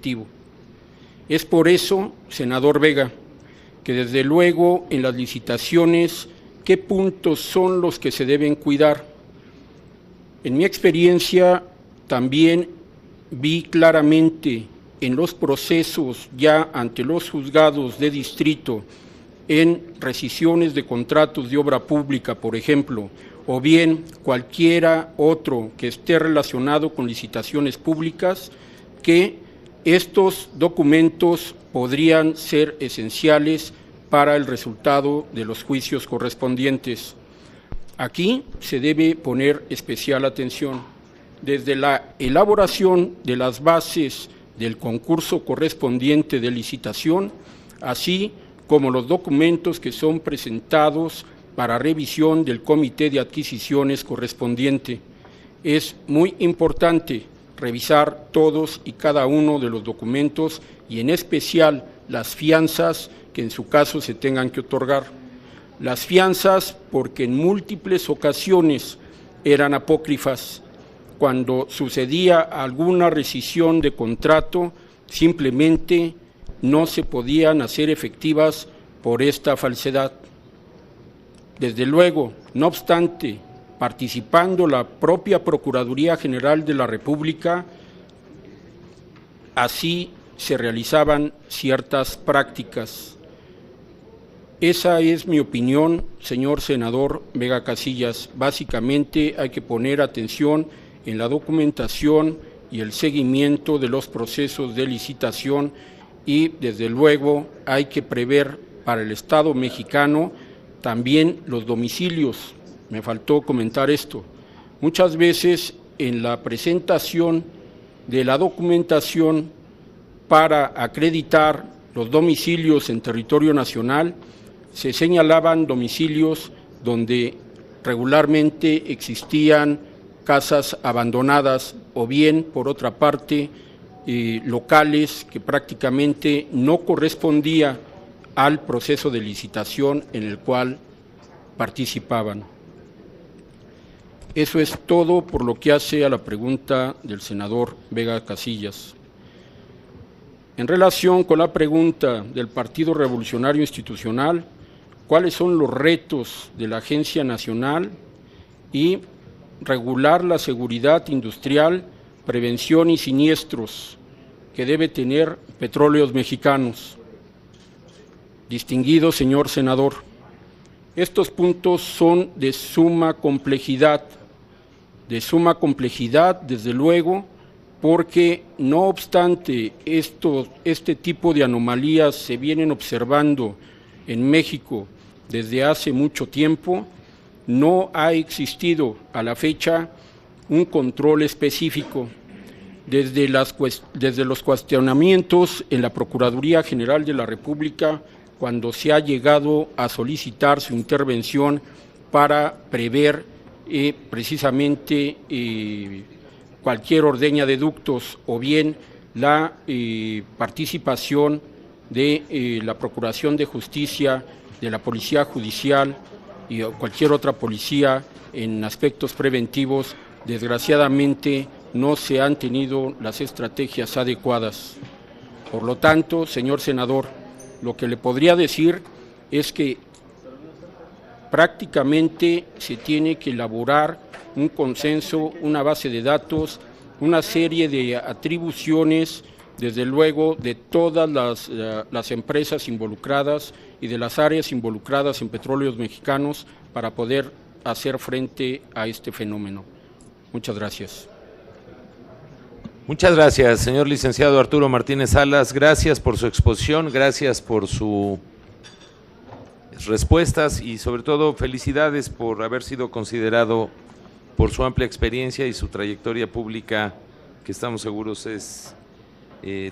competitivo. Es por eso, senador Vega, que desde luego en las licitaciones, ¿qué puntos son los que se deben cuidar? En mi experiencia también vi claramente en los procesos ya ante los juzgados de distrito, en rescisiones de contratos de obra pública, por ejemplo, o bien cualquiera otro que esté relacionado con licitaciones públicas, que estos documentos podrían ser esenciales para el resultado de los juicios correspondientes. Aquí se debe poner especial atención. Desde la elaboración de las bases del concurso correspondiente de licitación, así como los documentos que son presentados para revisión del Comité de Adquisiciones correspondiente. Es muy importante revisar todos y cada uno de los documentos y en especial las fianzas que en su caso se tengan que otorgar. Las fianzas porque en múltiples ocasiones eran apócrifas. Cuando sucedía alguna rescisión de contrato, simplemente no se podían hacer efectivas por esta falsedad. Desde luego, no obstante, participando la propia Procuraduría General de la República, así se realizaban ciertas prácticas. Esa es mi opinión, señor senador Vega Casillas. Básicamente hay que poner atención en la documentación y el seguimiento de los procesos de licitación y, desde luego, hay que prever para el Estado mexicano también los domicilios. Me faltó comentar esto. Muchas veces en la presentación de la documentación para acreditar los domicilios en territorio nacional, se señalaban domicilios donde regularmente existían casas abandonadas o bien, por otra parte, locales que prácticamente no correspondía al proceso de licitación en el cual participaban. Eso es todo por lo que hace a la pregunta del senador Vega Casillas. En relación con la pregunta del Partido Revolucionario Institucional, ¿cuáles son los retos de la Agencia Nacional? Y regular la seguridad industrial, prevención y siniestros que debe tener Petróleos Mexicanos. Distinguido señor senador, estos puntos son de suma complejidad desde luego, porque no obstante este tipo de anomalías se vienen observando en México desde hace mucho tiempo, no ha existido a la fecha un control específico. Desde los cuestionamientos en la Procuraduría General de la República, cuando se ha llegado a solicitar su intervención para prever precisamente cualquier ordeña de ductos o bien la participación de la Procuración de Justicia, de la Policía Judicial y cualquier otra policía en aspectos preventivos, desgraciadamente no se han tenido las estrategias adecuadas. Por lo tanto, señor senador, lo que le podría decir es que prácticamente se tiene que elaborar un consenso, una base de datos, una serie de atribuciones, desde luego, de todas las empresas involucradas y de las áreas involucradas en Petróleos Mexicanos para poder hacer frente a este fenómeno. Muchas gracias. Muchas gracias, señor licenciado Arturo Martínez Salas. Gracias por su exposición, gracias por sus respuestas y sobre todo felicidades por haber sido considerado por su amplia experiencia y su trayectoria pública, que estamos seguros es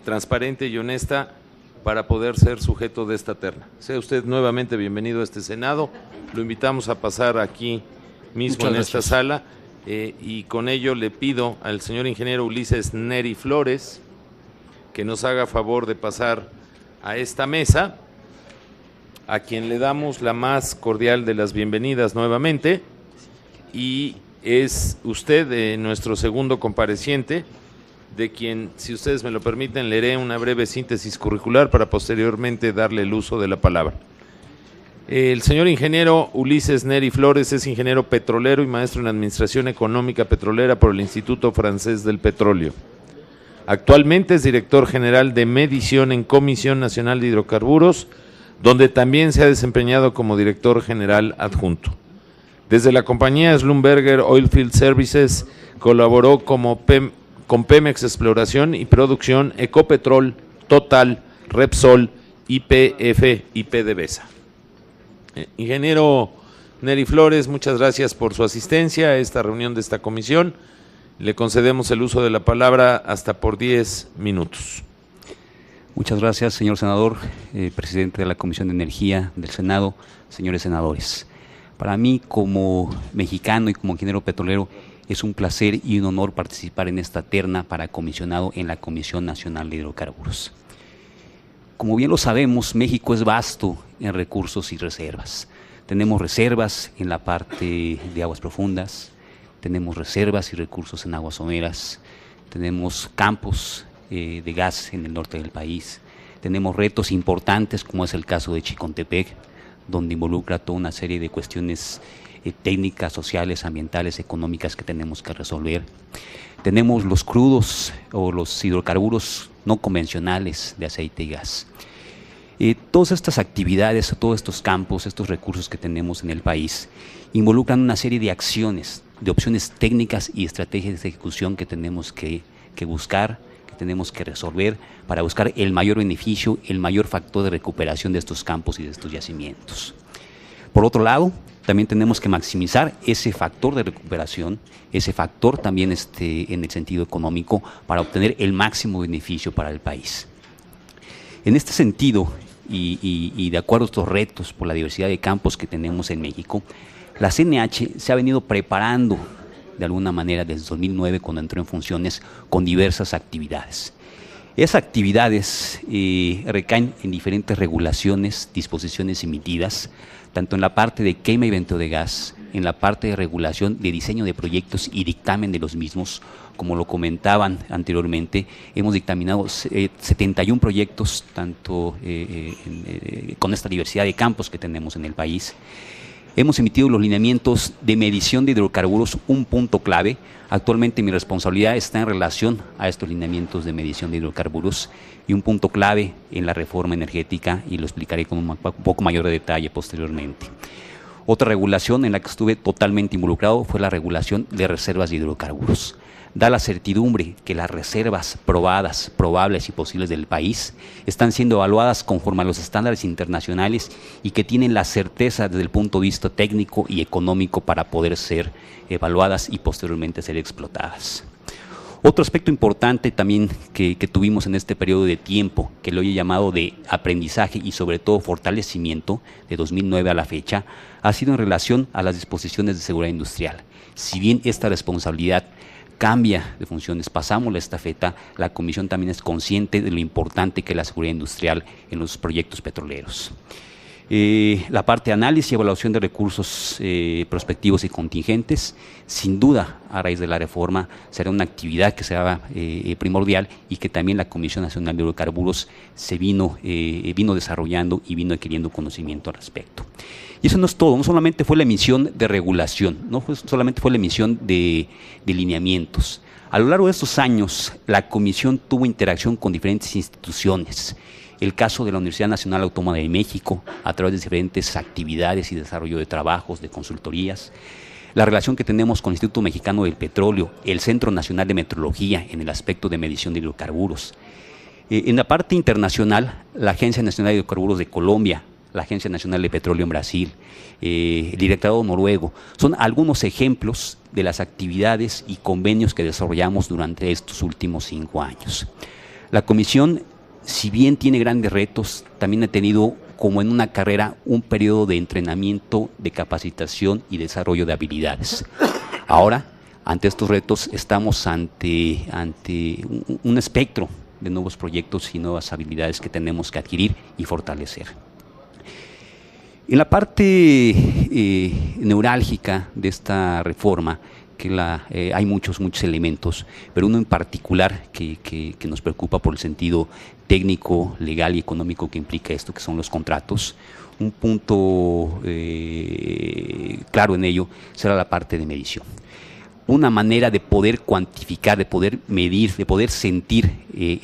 transparente y honesta, para poder ser sujeto de esta terna. Sea usted nuevamente bienvenido a este Senado, lo invitamos a pasar aquí mismo en esta sala. Y con ello le pido al señor ingeniero Ulises Neri Flores que nos haga favor de pasar a esta mesa, a quien le damos la más cordial de las bienvenidas nuevamente, y es usted nuestro segundo compareciente de quien, si ustedes me lo permiten, leeré una breve síntesis curricular para posteriormente darle el uso de la palabra. El señor ingeniero Ulises Neri Flores es ingeniero petrolero y maestro en Administración Económica Petrolera por el Instituto Francés del Petróleo. Actualmente es director general de medición en Comisión Nacional de Hidrocarburos, donde también se ha desempeñado como director general adjunto. Desde la compañía Schlumberger Oilfield Services colaboró con Pemex Exploración y Producción, Ecopetrol, Total, Repsol, YPF y PDVSA. Ingeniero Neri Flores, muchas gracias por su asistencia a esta reunión de esta comisión. Le concedemos el uso de la palabra hasta por 10 minutos. Muchas gracias, señor senador, presidente de la Comisión de Energía del Senado, señores senadores. Para mí, como mexicano y como ingeniero petrolero, es un placer y un honor participar en esta terna para comisionado en la Comisión Nacional de Hidrocarburos. Como bien lo sabemos, México es vasto en recursos y reservas. Tenemos reservas en la parte de aguas profundas, tenemos reservas y recursos en aguas someras, tenemos campos de gas en el norte del país, tenemos retos importantes como es el caso de Chicontepec, donde involucra toda una serie de cuestiones técnicas, sociales, ambientales, económicas que tenemos que resolver. Tenemos los crudos o los hidrocarburos no convencionales de aceite y gas. Todas estas actividades, todos estos campos, estos recursos que tenemos en el país, involucran una serie de acciones, de opciones técnicas y estrategias de ejecución que tenemos que buscar, que tenemos que resolver para buscar el mayor beneficio, el mayor factor de recuperación de estos campos y de estos yacimientos. Por otro lado, también tenemos que maximizar ese factor de recuperación, ese factor también en el sentido económico para obtener el máximo beneficio para el país. En este sentido, y de acuerdo a estos retos por la diversidad de campos que tenemos en México, la CNH se ha venido preparando de alguna manera desde 2009 cuando entró en funciones con diversas actividades. Esas actividades recaen en diferentes regulaciones, disposiciones emitidas, tanto en la parte de quema y venteo de gas, en la parte de regulación de diseño de proyectos y dictamen de los mismos. Como lo comentaban anteriormente, hemos dictaminado 71 proyectos, tanto con esta diversidad de campos que tenemos en el país. Hemos emitido los lineamientos de medición de hidrocarburos, un punto clave. Actualmente mi responsabilidad está en relación a estos lineamientos de medición de hidrocarburos y un punto clave en la reforma energética, y lo explicaré con un poco mayor de detalle posteriormente. Otra regulación en la que estuve totalmente involucrado fue la regulación de reservas de hidrocarburos. Da la certidumbre que las reservas probadas, probables y posibles del país están siendo evaluadas conforme a los estándares internacionales y que tienen la certeza desde el punto de vista técnico y económico para poder ser evaluadas y posteriormente ser explotadas. Otro aspecto importante también que tuvimos en este periodo de tiempo, que lo he llamado de aprendizaje y sobre todo fortalecimiento de 2009 a la fecha, ha sido en relación a las disposiciones de seguridad industrial. Si bien esta responsabilidad cambia de funciones, pasamos la estafeta, la Comisión también es consciente de lo importante que es la seguridad industrial en los proyectos petroleros. La parte de análisis y evaluación de recursos prospectivos y contingentes, sin duda, a raíz de la reforma, será una actividad que será primordial y que también la Comisión Nacional de Hidrocarburos se vino desarrollando y vino adquiriendo conocimiento al respecto. Y eso no es todo, no solamente fue la emisión de regulación, no solamente fue la emisión de lineamientos. A lo largo de estos años, la Comisión tuvo interacción con diferentes instituciones. El caso de la Universidad Nacional Autónoma de México, a través de diferentes actividades y desarrollo de trabajos, de consultorías. La relación que tenemos con el Instituto Mexicano del Petróleo, el Centro Nacional de Metrología en el aspecto de medición de hidrocarburos. En la parte internacional, la Agencia Nacional de Hidrocarburos de Colombia, la Agencia Nacional de Petróleo en Brasil, el Directorado noruego, son algunos ejemplos de las actividades y convenios que desarrollamos durante estos últimos 5 años. La Comisión, si bien tiene grandes retos, también ha tenido, como en una carrera, un periodo de entrenamiento, de capacitación y desarrollo de habilidades. Ahora, ante estos retos, estamos ante un espectro de nuevos proyectos y nuevas habilidades que tenemos que adquirir y fortalecer. En la parte neurálgica de esta reforma, hay muchos elementos, pero uno en particular que nos preocupa por el sentido técnico, legal y económico que implica esto, que son los contratos. Un punto claro en ello será la parte de medición. Una manera de poder cuantificar, de poder medir, de poder sentir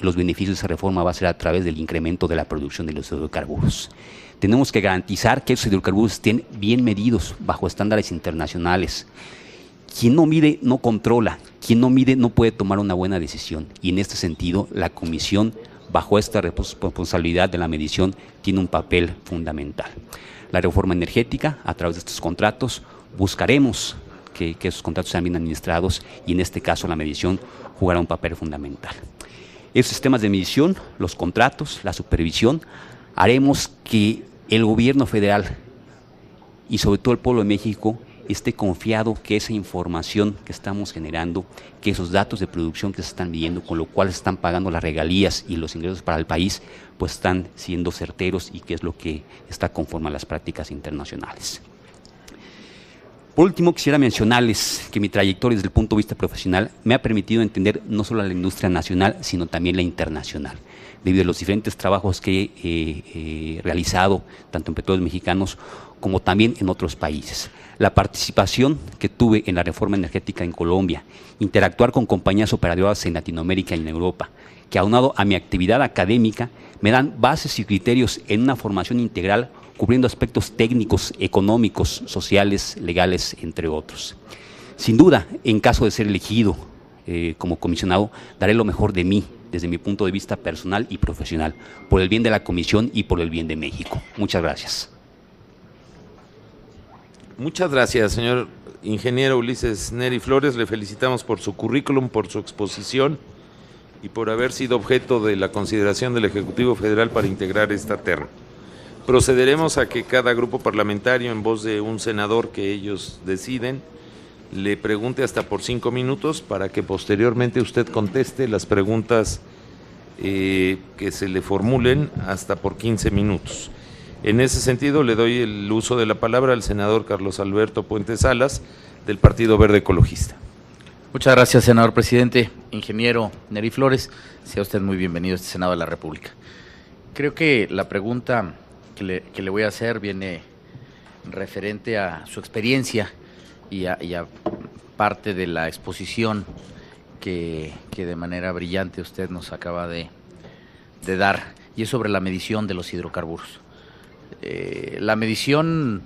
los beneficios de esa reforma va a ser a través del incremento de la producción de los hidrocarburos. Tenemos que garantizar que esos hidrocarburos estén bien medidos bajo estándares internacionales. Quien no mide no controla, quien no mide no puede tomar una buena decisión, y en este sentido la Comisión, bajo esta responsabilidad de la medición, tiene un papel fundamental. La reforma energética, a través de estos contratos, buscaremos que esos contratos sean bien administrados, y en este caso la medición jugará un papel fundamental. Esos sistemas de medición, los contratos, la supervisión, haremos que el gobierno federal y sobre todo el pueblo de México esté confiado que esa información que estamos generando, que esos datos de producción que se están midiendo, con lo cual se están pagando las regalías y los ingresos para el país, pues están siendo certeros y que es lo que está conforme a las prácticas internacionales. Por último, quisiera mencionarles que mi trayectoria desde el punto de vista profesional me ha permitido entender no solo la industria nacional, sino también la internacional, debido a los diferentes trabajos que he realizado, tanto en Petróleos Mexicanos como también en otros países. La participación que tuve en la reforma energética en Colombia, interactuar con compañías operadoras en Latinoamérica y en Europa, que aunado a mi actividad académica, me dan bases y criterios en una formación integral cubriendo aspectos técnicos, económicos, sociales, legales, entre otros. Sin duda, en caso de ser elegido como comisionado, daré lo mejor de mí, desde mi punto de vista personal y profesional, por el bien de la Comisión y por el bien de México. Muchas gracias. Muchas gracias, señor ingeniero Ulises Neri Flores. Le felicitamos por su currículum, por su exposición y por haber sido objeto de la consideración del Ejecutivo Federal para integrar esta terna. Procederemos a que cada grupo parlamentario, en voz de un senador que ellos deciden, le pregunte hasta por 5 minutos para que posteriormente usted conteste las preguntas que se le formulen hasta por 15 minutos. En ese sentido, le doy el uso de la palabra al senador Carlos Alberto Puente Salas, del Partido Verde Ecologista. Muchas gracias, senador presidente. Ingeniero Neri Flores, sea usted muy bienvenido a este Senado de la República. Creo que la pregunta que le voy a hacer viene referente a su experiencia y a parte de la exposición que de manera brillante usted nos acaba de dar, y es sobre la medición de los hidrocarburos. La medición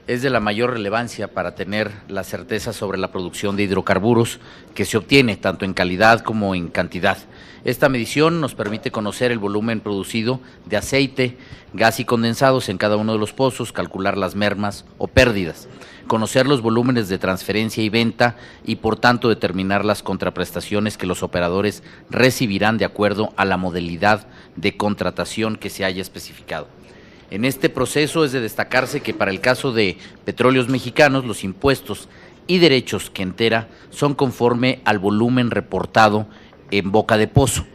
es de la mayor relevancia para tener la certeza sobre la producción de hidrocarburos que se obtiene tanto en calidad como en cantidad. Esta medición nos permite conocer el volumen producido de aceite, gas y condensados en cada uno de los pozos, calcular las mermas o pérdidas, conocer los volúmenes de transferencia y venta y por tanto determinar las contraprestaciones que los operadores recibirán de acuerdo a la modalidad de contratación que se haya especificado. En este proceso es de destacarse que para el caso de Petróleos Mexicanos, los impuestos y derechos que entera son conforme al volumen reportado en boca de pozo,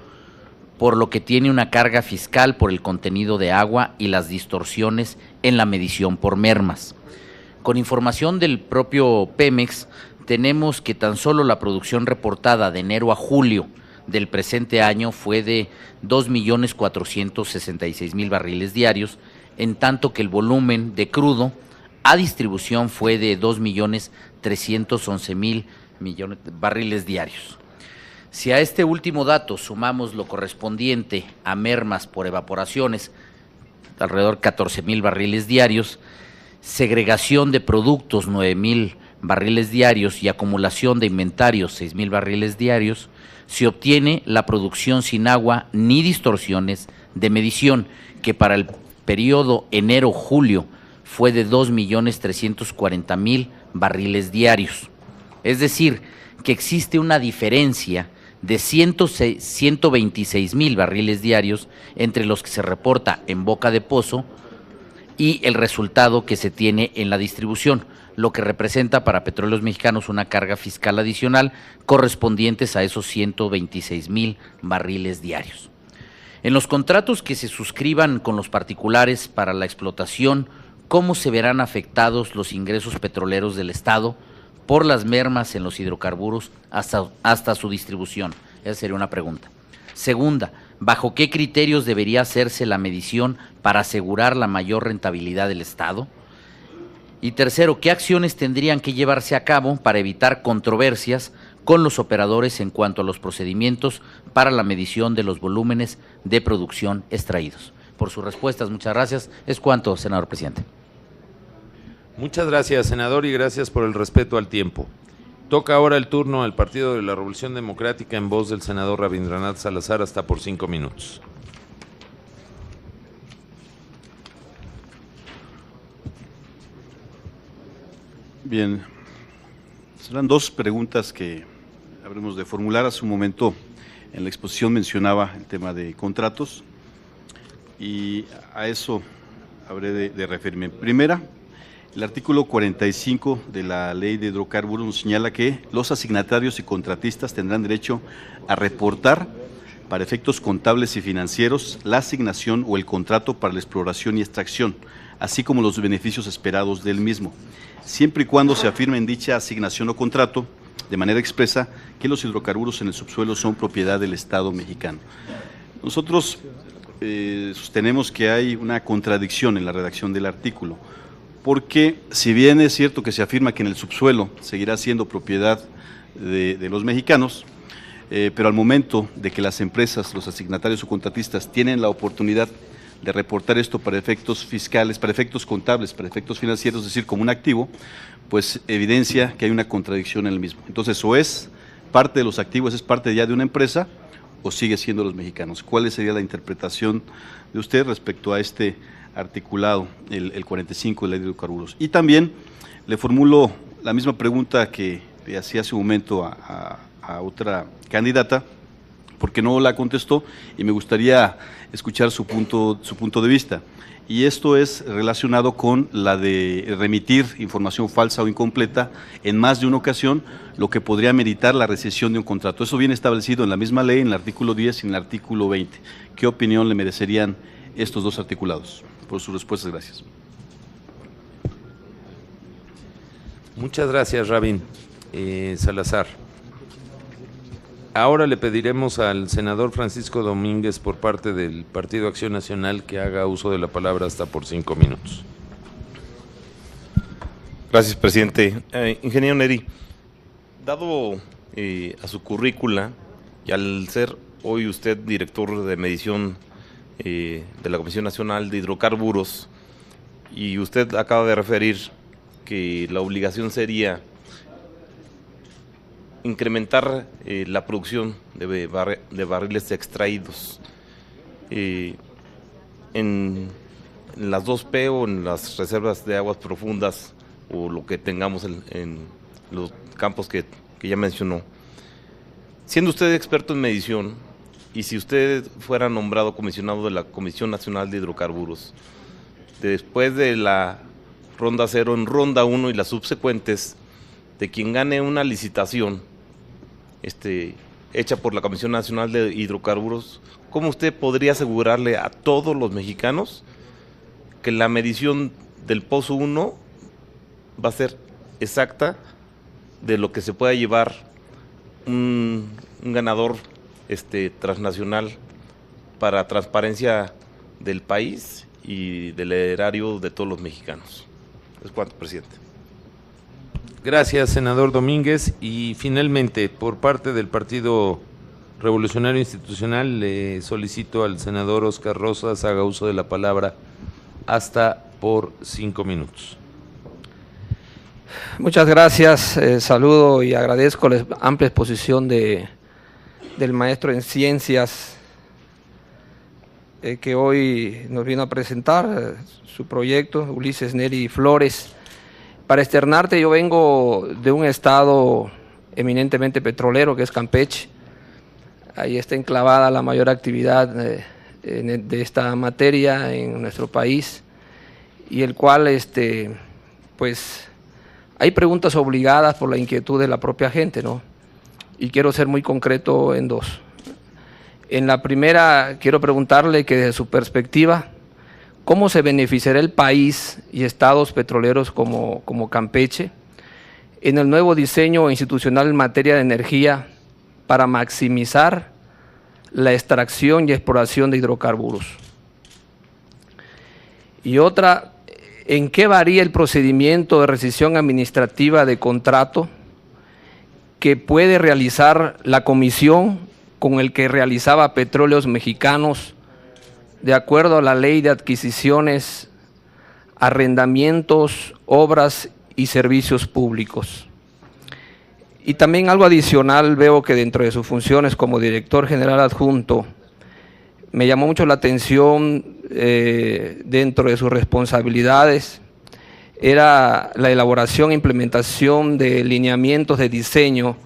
por lo que tiene una carga fiscal por el contenido de agua y las distorsiones en la medición por mermas. Con información del propio Pemex, tenemos que tan solo la producción reportada de enero a julio del presente año fue de 2.466.000 barriles diarios, en tanto que el volumen de crudo a distribución fue de 2.311.000 barriles diarios. Si a este último dato sumamos lo correspondiente a mermas por evaporaciones, alrededor de 14.000 barriles diarios, segregación de productos 9.000 barriles diarios y acumulación de inventarios 6.000 barriles diarios, se obtiene la producción sin agua ni distorsiones de medición, que para el periodo enero-julio fue de 2.340.000 barriles diarios. Es decir, que existe una diferencia de 126.000 barriles diarios entre los que se reporta en boca de pozo y el resultado que se tiene en la distribución, lo que representa para Petróleos Mexicanos una carga fiscal adicional correspondientes a esos 126.000 barriles diarios. En los contratos que se suscriban con los particulares para la explotación, ¿cómo se verán afectados los ingresos petroleros del Estado por las mermas en los hidrocarburos hasta su distribución? Esa sería una pregunta. Segunda, ¿bajo qué criterios debería hacerse la medición para asegurar la mayor rentabilidad del Estado? Y tercero, ¿qué acciones tendrían que llevarse a cabo para evitar controversias con los operadores en cuanto a los procedimientos para la medición de los volúmenes de producción extraídos? Por sus respuestas, muchas gracias. Es cuanto, senador presidente. Muchas gracias, senador, y gracias por el respeto al tiempo. Toca ahora el turno al Partido de la Revolución Democrática en voz del senador Rabindranath Salazar, hasta por 5 minutos. Bien, serán dos preguntas que habremos de formular. Hace un momento en la exposición mencionaba el tema de contratos y a eso habré de referirme. Primera, el artículo 45 de la Ley de Hidrocarburos nos señala que los asignatarios y contratistas tendrán derecho a reportar para efectos contables y financieros la asignación o el contrato para la exploración y extracción, así como los beneficios esperados del mismo, siempre y cuando se afirme en dicha asignación o contrato de manera expresa que los hidrocarburos en el subsuelo son propiedad del Estado mexicano. Nosotros sostenemos que hay una contradicción en la redacción del artículo, porque si bien es cierto que se afirma que en el subsuelo seguirá siendo propiedad de los mexicanos, pero al momento de que las empresas, los asignatarios o contratistas tienen la oportunidad de reportar esto para efectos fiscales, para efectos contables, para efectos financieros, es decir, como un activo, pues evidencia que hay una contradicción en el mismo. Entonces, o es parte de los activos, es parte ya de una empresa, o sigue siendo los mexicanos. ¿Cuál sería la interpretación de usted respecto a este articulado, el 45 de la Ley de Hidrocarburos? Y también le formulo la misma pregunta que le hacía hace un momento a otra candidata, porque no la contestó y me gustaría escuchar su punto de vista. Y esto es relacionado con la de remitir información falsa o incompleta en más de una ocasión, lo que podría meritar la rescisión de un contrato. Eso viene establecido en la misma ley, en el artículo 10 y en el artículo 20. ¿Qué opinión le merecerían estos dos articulados? Por sus respuestas, gracias. Muchas gracias, Rabín Salazar. Ahora le pediremos al senador Francisco Domínguez, por parte del Partido Acción Nacional, que haga uso de la palabra hasta por 5 minutos. Gracias, presidente. Ingeniero Neri, dado a su currícula y al ser hoy usted director de medición de la Comisión Nacional de Hidrocarburos, y usted acaba de referir que la obligación sería incrementar la producción de barriles extraídos en las 2P o en las reservas de aguas profundas, o lo que tengamos en los campos que ya mencionó. Siendo usted experto en medición, y si usted fuera nombrado comisionado de la Comisión Nacional de Hidrocarburos, después de la ronda 0, en ronda 1 y las subsecuentes, de quien gane una licitación hecha por la Comisión Nacional de Hidrocarburos, ¿cómo usted podría asegurarle a todos los mexicanos que la medición del Pozo 1 va a ser exacta de lo que se pueda llevar un ganador transnacional para transparencia del país y del erario de todos los mexicanos? Es cuanto, presidente. Gracias, senador Domínguez. Y finalmente, por parte del Partido Revolucionario Institucional, le solicito al senador Óscar Rosas haga uso de la palabra hasta por 5 minutos. Muchas gracias, saludo y agradezco la amplia exposición del maestro en ciencias que hoy nos vino a presentar su proyecto, Ulises Neri Flores. Para externarte, yo vengo de un estado eminentemente petrolero, que es Campeche. Ahí está enclavada la mayor actividad de esta materia en nuestro país, y el cual, pues, hay preguntas obligadas por la inquietud de la propia gente, ¿no? Y quiero ser muy concreto en dos. En la primera, quiero preguntarle que desde su perspectiva, ¿cómo se beneficiará el país y estados petroleros como Campeche en el nuevo diseño institucional en materia de energía para maximizar la extracción y exploración de hidrocarburos? Y otra, ¿en qué varía el procedimiento de rescisión administrativa de contrato que puede realizar la comisión con el que realizaba Petróleos Mexicanos de acuerdo a la Ley de Adquisiciones, Arrendamientos, Obras y Servicios Públicos? Y también algo adicional, veo que dentro de sus funciones como director general adjunto, me llamó mucho la atención dentro de sus responsabilidades, era la elaboración e implementación de lineamientos de diseño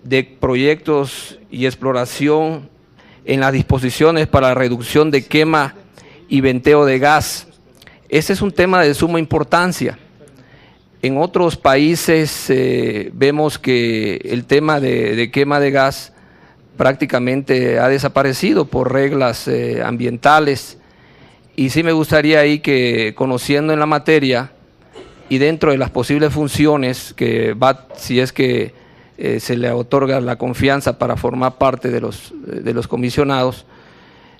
de proyectos y exploración en las disposiciones para la reducción de quema y venteo de gas. Ese es un tema de suma importancia. En otros países vemos que el tema de quema de gas prácticamente ha desaparecido por reglas ambientales, y sí me gustaría ahí que, conociendo en la materia y dentro de las posibles funciones que va, si es que se le otorga la confianza para formar parte de los comisionados,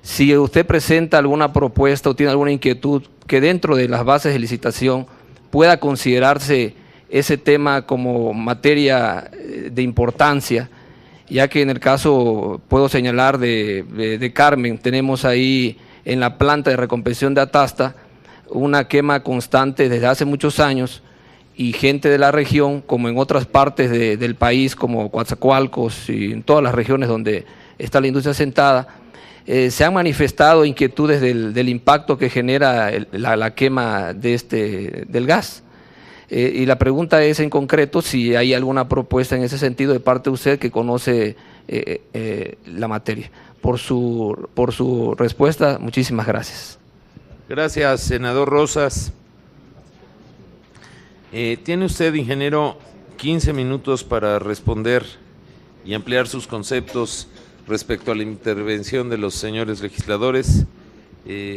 si usted presenta alguna propuesta o tiene alguna inquietud que dentro de las bases de licitación pueda considerarse ese tema como materia de importancia, ya que en el caso, puedo señalar de Carmen, tenemos ahí en la planta de recompresión de Atasta una quema constante desde hace muchos años, y gente de la región, como en otras partes del país, como Coatzacoalcos y en todas las regiones donde está la industria asentada, se han manifestado inquietudes del impacto que genera la quema del gas. Y la pregunta es en concreto si hay alguna propuesta en ese sentido de parte de usted que conoce la materia. Por su respuesta, muchísimas gracias. Gracias, senador Rosas. Tiene usted, ingeniero, 15 minutos para responder y ampliar sus conceptos respecto a la intervención de los señores legisladores,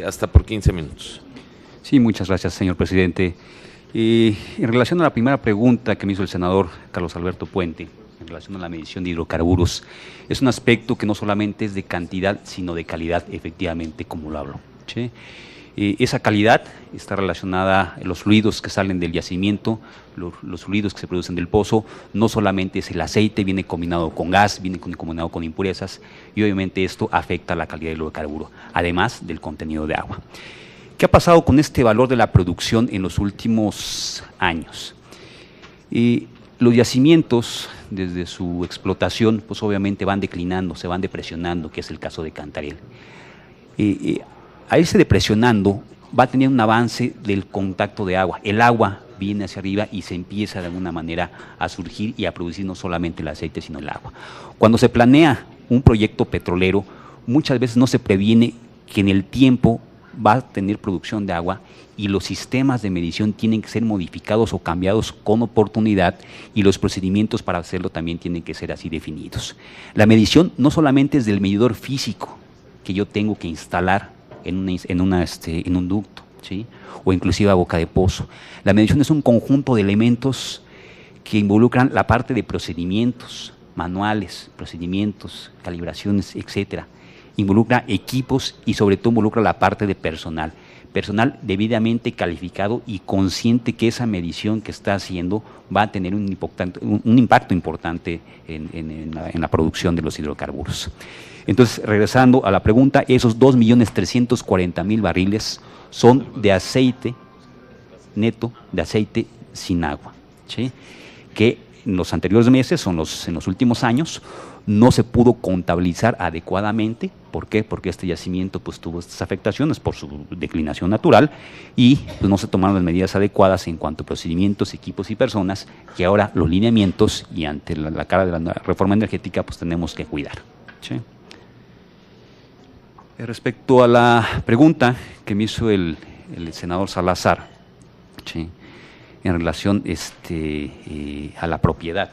hasta por 15 minutos. Sí, muchas gracias, señor presidente. En relación a la primera pregunta que me hizo el senador Carlos Alberto Puente, en relación a la medición de hidrocarburos, es un aspecto que no solamente es de cantidad, sino de calidad, efectivamente, como lo hablo, ¿sí? Esa calidad está relacionada a los fluidos que salen del yacimiento, los fluidos que se producen del pozo. No solamente es el aceite, viene combinado con gas, viene combinado con impurezas, y obviamente esto afecta la calidad del hidrocarburo, además del contenido de agua. ¿Qué ha pasado con este valor de la producción en los últimos años? Los yacimientos, desde su explotación, pues obviamente van declinando, se van depresionando, que es el caso de Cantarell. A irse depresionando va a tener un avance del contacto de agua. El agua viene hacia arriba y se empieza de alguna manera a surgir y a producir no solamente el aceite, sino el agua. Cuando se planea un proyecto petrolero, muchas veces no se previene que en el tiempo va a tener producción de agua, y los sistemas de medición tienen que ser modificados o cambiados con oportunidad, y los procedimientos para hacerlo también tienen que ser así definidos. La medición no solamente es del medidor físico que yo tengo que instalar en un ducto, ¿sí? O inclusive a boca de pozo. La medición es un conjunto de elementos que involucran la parte de procedimientos manuales, procedimientos, calibraciones, etcétera. Involucra equipos y sobre todo involucra la parte de personal debidamente calificado y consciente que esa medición que está haciendo va a tener un impacto importante en la producción de los hidrocarburos. Entonces, regresando a la pregunta, esos 2.340.000 barriles son de aceite neto, de aceite sin agua, ¿sí? Que en los anteriores meses, en los últimos años, no se pudo contabilizar adecuadamente. ¿Por qué? Porque este yacimiento pues tuvo estas afectaciones por su declinación natural, y pues no se tomaron las medidas adecuadas en cuanto a procedimientos, equipos y personas, que ahora los lineamientos y ante la cara de la reforma energética pues tenemos que cuidar, ¿sí? Respecto a la pregunta que me hizo el senador Salazar, ¿sí? En relación a la propiedad,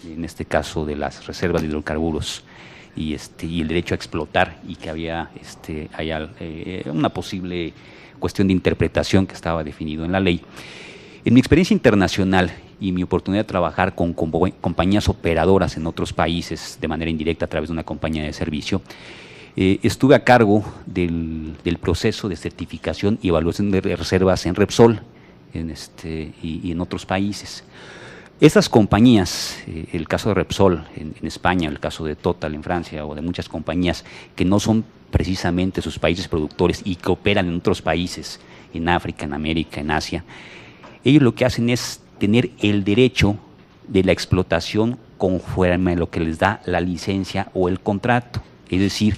en este caso de las reservas de hidrocarburos, y el derecho a explotar, y que había una posible cuestión de interpretación que estaba definido en la ley. En mi experiencia internacional y mi oportunidad de trabajar con compañías operadoras en otros países de manera indirecta a través de una compañía de servicio, estuve a cargo del proceso de certificación y evaluación de reservas en Repsol y en otros países. Estas compañías, el caso de Repsol en España, el caso de Total en Francia o de muchas compañías que no son precisamente sus países productores y que operan en otros países, en África, en América, en Asia, ellos lo que hacen es tener el derecho de la explotación conforme a lo que les da la licencia o el contrato. Es decir,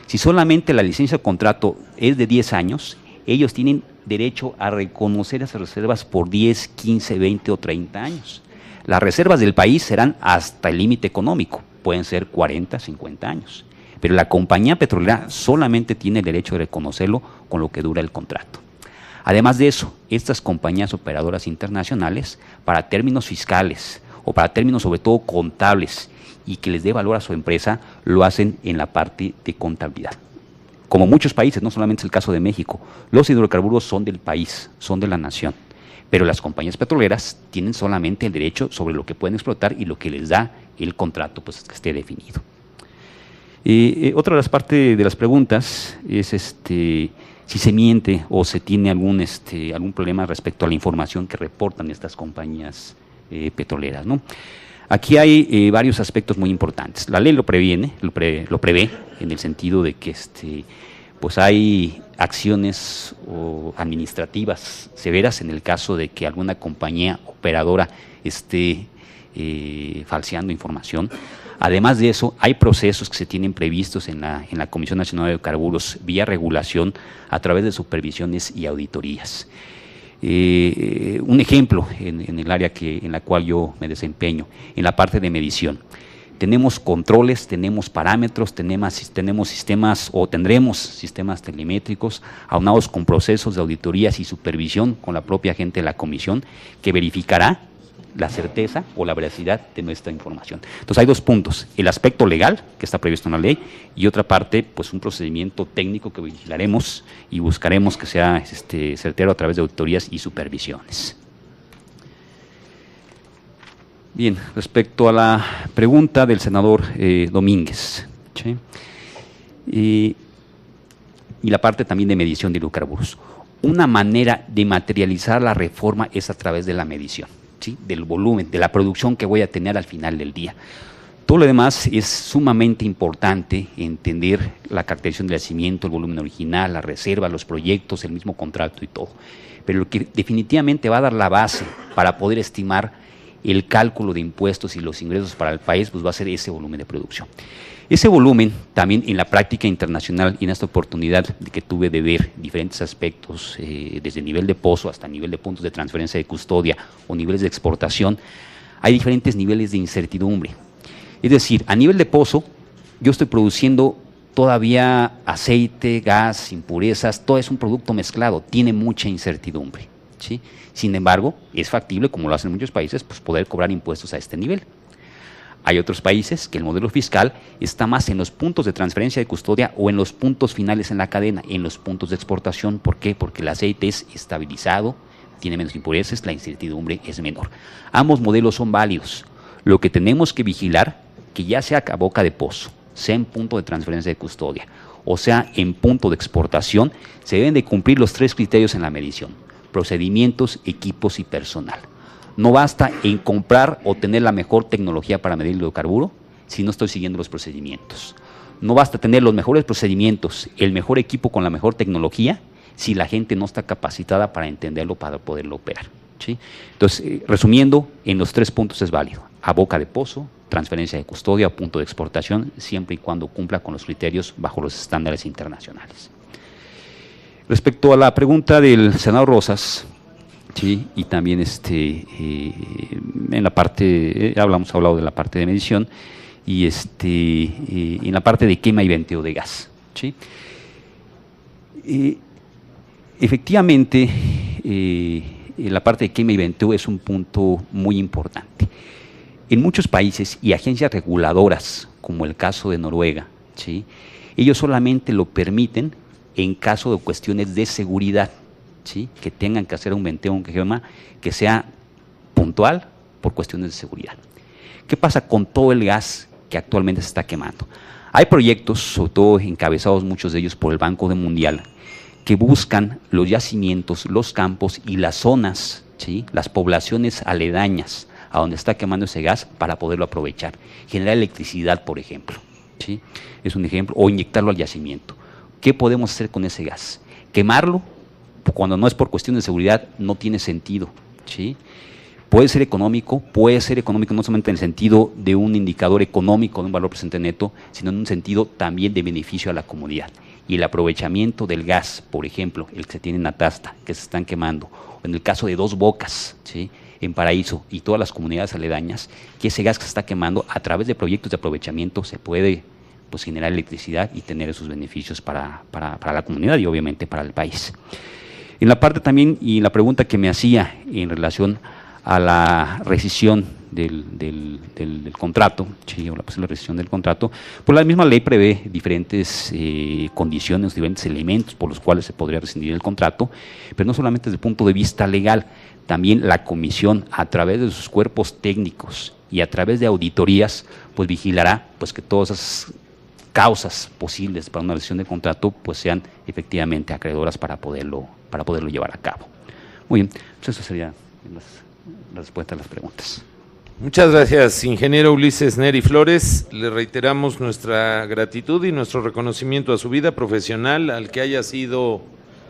si solamente la licencia o contrato es de 10 años, ellos tienen derecho a reconocer esas reservas por 10, 15, 20 o 30 años. Las reservas del país serán hasta el límite económico, pueden ser 40, 50 años. Pero la compañía petrolera solamente tiene el derecho de reconocerlo con lo que dura el contrato. Además de eso, estas compañías operadoras internacionales, para términos fiscales o para términos sobre todo contables y que les dé valor a su empresa, lo hacen en la parte de contabilidad. Como muchos países, no solamente es el caso de México, los hidrocarburos son del país, son de la nación. Pero las compañías petroleras tienen solamente el derecho sobre lo que pueden explotar y lo que les da el contrato, pues que esté definido. Otra de las partes de las preguntas es si se miente o se tiene algún problema respecto a la información que reportan estas compañías petroleras, ¿no? Aquí hay varios aspectos muy importantes. La ley lo prevé en el sentido de que pues hay acciones administrativas severas en el caso de que alguna compañía operadora esté falseando información. Además de eso, hay procesos que se tienen previstos en la Comisión Nacional de Hidrocarburos vía regulación a través de supervisiones y auditorías. Un ejemplo en el área en la cual yo me desempeño, en la parte de medición. Tenemos controles, tenemos parámetros, tenemos sistemas o tendremos sistemas telemétricos aunados con procesos de auditorías y supervisión con la propia gente de la comisión que verificará la certeza o la veracidad de nuestra información. Entonces hay dos puntos, el aspecto legal que está previsto en la ley y otra parte, pues un procedimiento técnico que vigilaremos y buscaremos que sea certero a través de auditorías y supervisiones. Bien, respecto a la pregunta del senador Domínguez, ¿sí? Y la parte también de medición de hidrocarburos. Una manera de materializar la reforma es a través de la medición, ¿sí? Del volumen, de la producción que voy a tener al final del día. Todo lo demás es sumamente importante entender la caracterización del yacimiento, el volumen original, la reserva, los proyectos, el mismo contrato y todo. Pero lo que definitivamente va a dar la base para poder estimar el cálculo de impuestos y los ingresos para el país, pues va a ser ese volumen de producción. Ese volumen también en la práctica internacional y en esta oportunidad de que tuve de ver diferentes aspectos, desde el nivel de pozo hasta el nivel de puntos de transferencia de custodia o niveles de exportación, hay diferentes niveles de incertidumbre. Es decir, a nivel de pozo, yo estoy produciendo todavía aceite, gas, impurezas, todo es un producto mezclado, tiene mucha incertidumbre, ¿sí? Sin embargo, es factible, como lo hacen muchos países, pues poder cobrar impuestos a este nivel. Hay otros países que el modelo fiscal está más en los puntos de transferencia de custodia o en los puntos finales en la cadena, en los puntos de exportación. ¿Por qué? Porque el aceite es estabilizado, tiene menos impurezas, la incertidumbre es menor. Ambos modelos son válidos. Lo que tenemos que vigilar, que ya sea a boca de pozo, sea en punto de transferencia de custodia, o sea en punto de exportación, se deben de cumplir los 3 criterios en la medición: procedimientos, equipos y personal. No basta en comprar o tener la mejor tecnología para medir el hidrocarburo si no estoy siguiendo los procedimientos. No basta tener los mejores procedimientos, el mejor equipo con la mejor tecnología, si la gente no está capacitada para entenderlo, para poderlo operar, ¿sí? Entonces, resumiendo, en los 3 puntos es válido: a boca de pozo, transferencia de custodia o punto de exportación, siempre y cuando cumpla con los criterios bajo los estándares internacionales. Respecto a la pregunta del senador Rosas, sí, y también en la parte, hemos hablado de la parte de medición y en la parte de quema y venteo de gas, ¿sí? Efectivamente, la parte de quema y venteo es un punto muy importante. En muchos países y agencias reguladoras, como el caso de Noruega, ¿sí? Ellos solamente lo permiten en caso de cuestiones de seguridad, ¿sí? Que tengan que hacer un venteo, un quema que sea puntual, por cuestiones de seguridad. ¿Qué pasa con todo el gas que actualmente se está quemando? Hay proyectos, sobre todo encabezados muchos de ellos por el Banco Mundial, que buscan los yacimientos, los campos y las zonas, ¿sí?, las poblaciones aledañas a donde está quemando ese gas para poderlo aprovechar. Generar electricidad, por ejemplo, ¿sí? Es un ejemplo, o inyectarlo al yacimiento. ¿Qué podemos hacer con ese gas? Quemarlo, cuando no es por cuestión de seguridad, no tiene sentido, ¿sí? Puede ser económico no solamente en el sentido de un indicador económico, de un valor presente neto, sino en un sentido también de beneficio a la comunidad. Y el aprovechamiento del gas, por ejemplo, el que se tiene en Atasta, que se están quemando, o en el caso de Dos Bocas, ¿sí?, en Paraíso y todas las comunidades aledañas, que ese gas que se está quemando a través de proyectos de aprovechamiento se puede, pues, generar electricidad y tener esos beneficios para la comunidad y obviamente para el país. En la parte también, y la pregunta que me hacía en relación a la rescisión del contrato, ¿sí?, o la posible rescisión del contrato, pues la misma ley prevé diferentes condiciones, diferentes elementos por los cuales se podría rescindir el contrato, pero no solamente desde el punto de vista legal, también la comisión, a través de sus cuerpos técnicos y a través de auditorías, pues vigilará, pues, que todas esas causas posibles para una rescisión de contrato pues sean efectivamente acreedoras para poderlo llevar a cabo. Muy bien, pues eso sería la respuesta a las preguntas. Muchas gracias, ingeniero Ulises Neri Flores. Le reiteramos nuestra gratitud y nuestro reconocimiento a su vida profesional, al que haya sido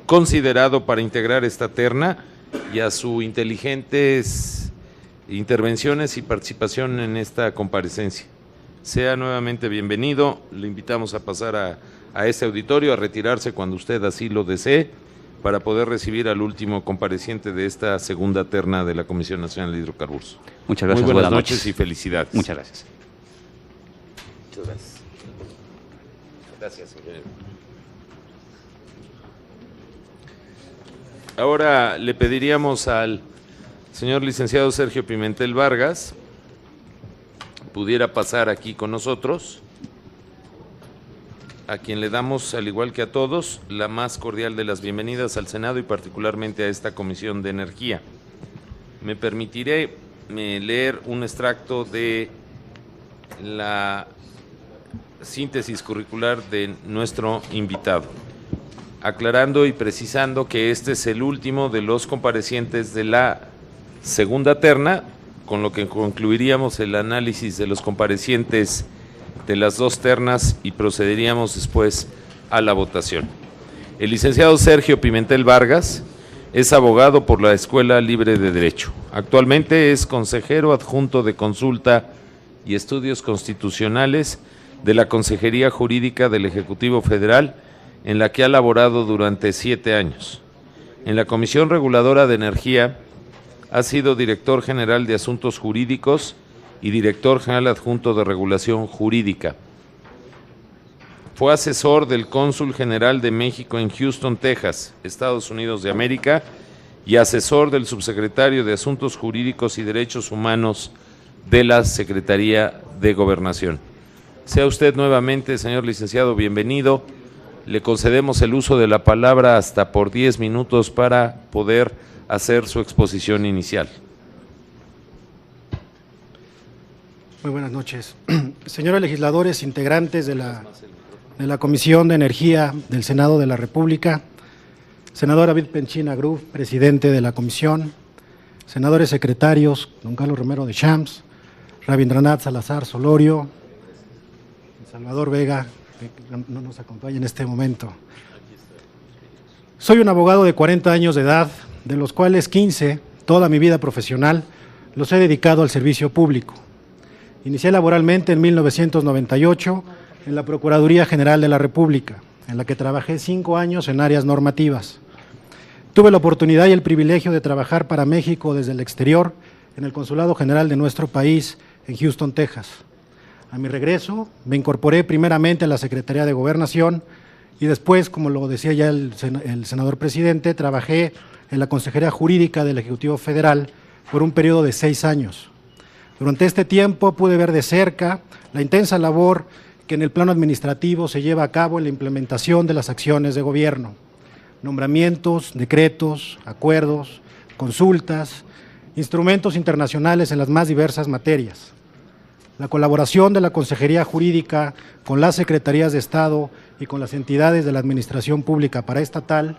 considerado para integrar esta terna y a sus inteligentes intervenciones y participación en esta comparecencia. Sea nuevamente bienvenido. Le invitamos a pasar a este auditorio, a retirarse cuando usted así lo desee, para poder recibir al último compareciente de esta segunda terna de la Comisión Nacional de Hidrocarburos. Muchas gracias. Muy buenas noches y felicidades. Muchas gracias. Muchas gracias. Gracias, ingeniero. Ahora le pediríamos al señor licenciado Sergio Pimentel Vargas pudiera pasar aquí con nosotros, a quien le damos, al igual que a todos, la más cordial de las bienvenidas al Senado y particularmente a esta Comisión de Energía. Me permitiré leer un extracto de la síntesis curricular de nuestro invitado, aclarando y precisando que este es el último de los comparecientes de la segunda terna, con lo que concluiríamos el análisis de los comparecientes de las dos ternas y procederíamos después a la votación. El licenciado Sergio Pimentel Vargas es abogado por la Escuela Libre de Derecho. Actualmente es consejero adjunto de Consulta y Estudios Constitucionales de la Consejería Jurídica del Ejecutivo Federal, en la que ha laborado durante 7 años. En la Comisión Reguladora de Energía ha sido director general de Asuntos Jurídicos y director general adjunto de Regulación Jurídica. Fue asesor del Cónsul General de México en Houston, Texas, Estados Unidos de América, y asesor del subsecretario de Asuntos Jurídicos y Derechos Humanos de la Secretaría de Gobernación. Sea usted nuevamente, señor licenciado, bienvenido. Le concedemos el uso de la palabra hasta por 10 minutos para poder hacer su exposición inicial. Muy buenas noches. Señores legisladores, integrantes de la Comisión de Energía del Senado de la República, senador David Penchina Gruf, presidente de la comisión, senadores secretarios, don Carlos Romero de Champs, Rabindranath Salazar Solorio, Salvador Vega, que no nos acompaña en este momento. Soy un abogado de 40 años de edad, de los cuales 15, toda mi vida profesional, los he dedicado al servicio público. Inicié laboralmente en 1998 en la Procuraduría General de la República, en la que trabajé 5 años en áreas normativas. Tuve la oportunidad y el privilegio de trabajar para México desde el exterior en el Consulado General de nuestro país en Houston, Texas. A mi regreso, me incorporé primeramente a la Secretaría de Gobernación y después, como lo decía ya el senador presidente, trabajé en la Consejería Jurídica del Ejecutivo Federal por un periodo de 6 años. Durante este tiempo pude ver de cerca la intensa labor que en el plano administrativo se lleva a cabo en la implementación de las acciones de gobierno, nombramientos, decretos, acuerdos, consultas instrumentos internacionales en las más diversas materias. La colaboración de la Consejería Jurídica con las Secretarías de Estado y con las entidades de la Administración Pública Paraestatal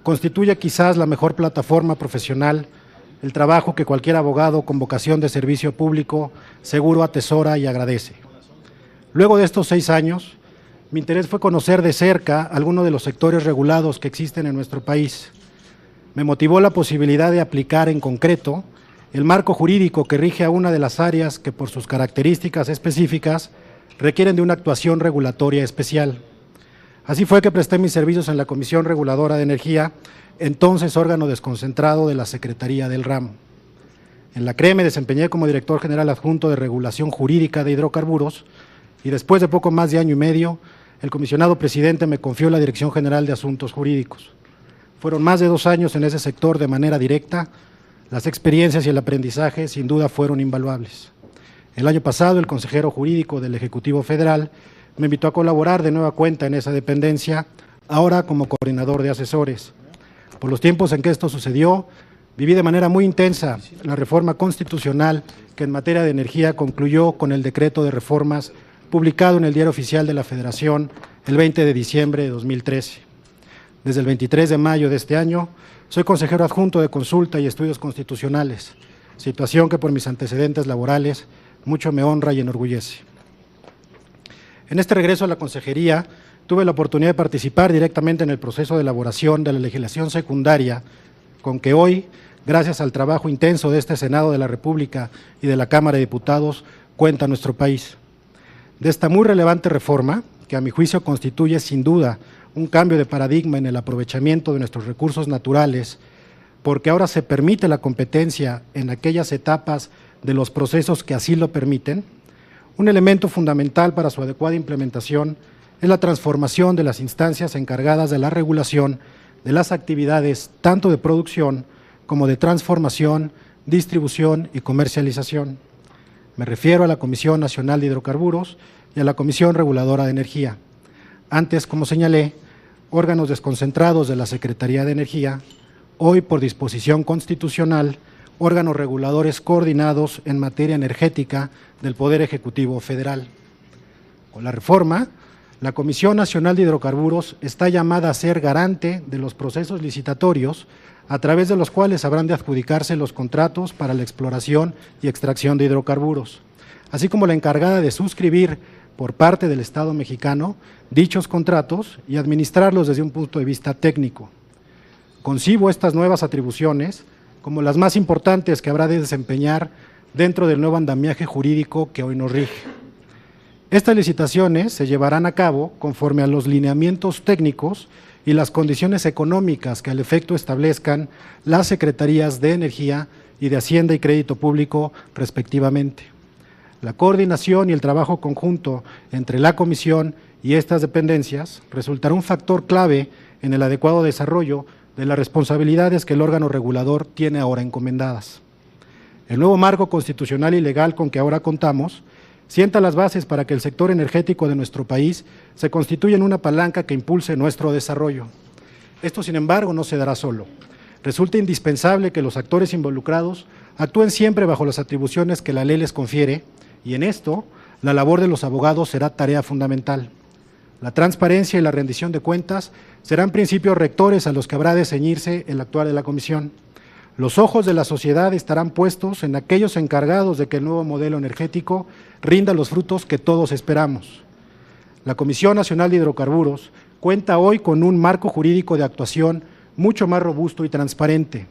constituye quizás la mejor plataforma profesional, el trabajo que cualquier abogado con vocación de servicio público seguro atesora y agradece. Luego de estos 6 años, mi interés fue conocer de cerca algunos de los sectores regulados que existen en nuestro país. Me motivó la posibilidad de aplicar en concreto el marco jurídico que rige a una de las áreas que por sus características específicas requieren de una actuación regulatoria especial. Así fue que presté mis servicios en la Comisión Reguladora de Energía, entonces órgano desconcentrado de la Secretaría del ramo. En la CRE me desempeñé como director general adjunto de Regulación Jurídica de Hidrocarburos y después de poco más de año y medio, el comisionado presidente me confió la Dirección General de Asuntos Jurídicos. Fueron más de 2 años en ese sector de manera directa. Las experiencias y el aprendizaje sin duda fueron invaluables. El año pasado el consejero jurídico del Ejecutivo Federal me invitó a colaborar de nueva cuenta en esa dependencia, ahora como coordinador de asesores. Por los tiempos en que esto sucedió, viví de manera muy intensa la reforma constitucional que en materia de energía concluyó con el decreto de reformas publicado en el Diario Oficial de la Federación el 20 de diciembre de 2013. Desde el 23 de mayo de este año, soy consejero adjunto de Consulta y Estudios Constitucionales, situación que por mis antecedentes laborales mucho me honra y enorgullece. En este regreso a la consejería, tuve la oportunidad de participar directamente en el proceso de elaboración de la legislación secundaria, con que hoy, gracias al trabajo intenso de este Senado de la República y de la Cámara de Diputados, cuenta nuestro país. De esta muy relevante reforma, que a mi juicio constituye sin duda un cambio de paradigma en el aprovechamiento de nuestros recursos naturales, porque ahora se permite la competencia en aquellas etapas de los procesos que así lo permiten, un elemento fundamental para su adecuada implementación es la transformación de las instancias encargadas de la regulación de las actividades tanto de producción como de transformación, distribución y comercialización. Me refiero a la Comisión Nacional de Hidrocarburos y a la Comisión Reguladora de Energía. Antes, como señalé, órganos desconcentrados de la Secretaría de Energía, hoy por disposición constitucional, órganos reguladores coordinados en materia energética del Poder Ejecutivo Federal. Con la reforma, la Comisión Nacional de Hidrocarburos está llamada a ser garante de los procesos licitatorios a través de los cuales habrán de adjudicarse los contratos para la exploración y extracción de hidrocarburos, así como la encargada de suscribir por parte del Estado mexicano dichos contratos y administrarlos desde un punto de vista técnico. Concibo estas nuevas atribuciones como las más importantes que habrá de desempeñar dentro del nuevo andamiaje jurídico que hoy nos rige. Estas licitaciones se llevarán a cabo conforme a los lineamientos técnicos y las condiciones económicas que al efecto establezcan las Secretarías de Energía y de Hacienda y Crédito Público respectivamente. La coordinación y el trabajo conjunto entre la Comisión y estas dependencias resultará un factor clave en el adecuado desarrollo de las responsabilidades que el órgano regulador tiene ahora encomendadas. El nuevo marco constitucional y legal con que ahora contamos sienta las bases para que el sector energético de nuestro país se constituya en una palanca que impulse nuestro desarrollo. Esto, sin embargo, no se dará solo. Resulta indispensable que los actores involucrados actúen siempre bajo las atribuciones que la ley les confiere, y en esto, la labor de los abogados será tarea fundamental. La transparencia y la rendición de cuentas serán principios rectores a los que habrá de ceñirse el actuar de la Comisión. Los ojos de la sociedad estarán puestos en aquellos encargados de que el nuevo modelo energético rinda los frutos que todos esperamos. La Comisión Nacional de Hidrocarburos cuenta hoy con un marco jurídico de actuación mucho más robusto y transparente.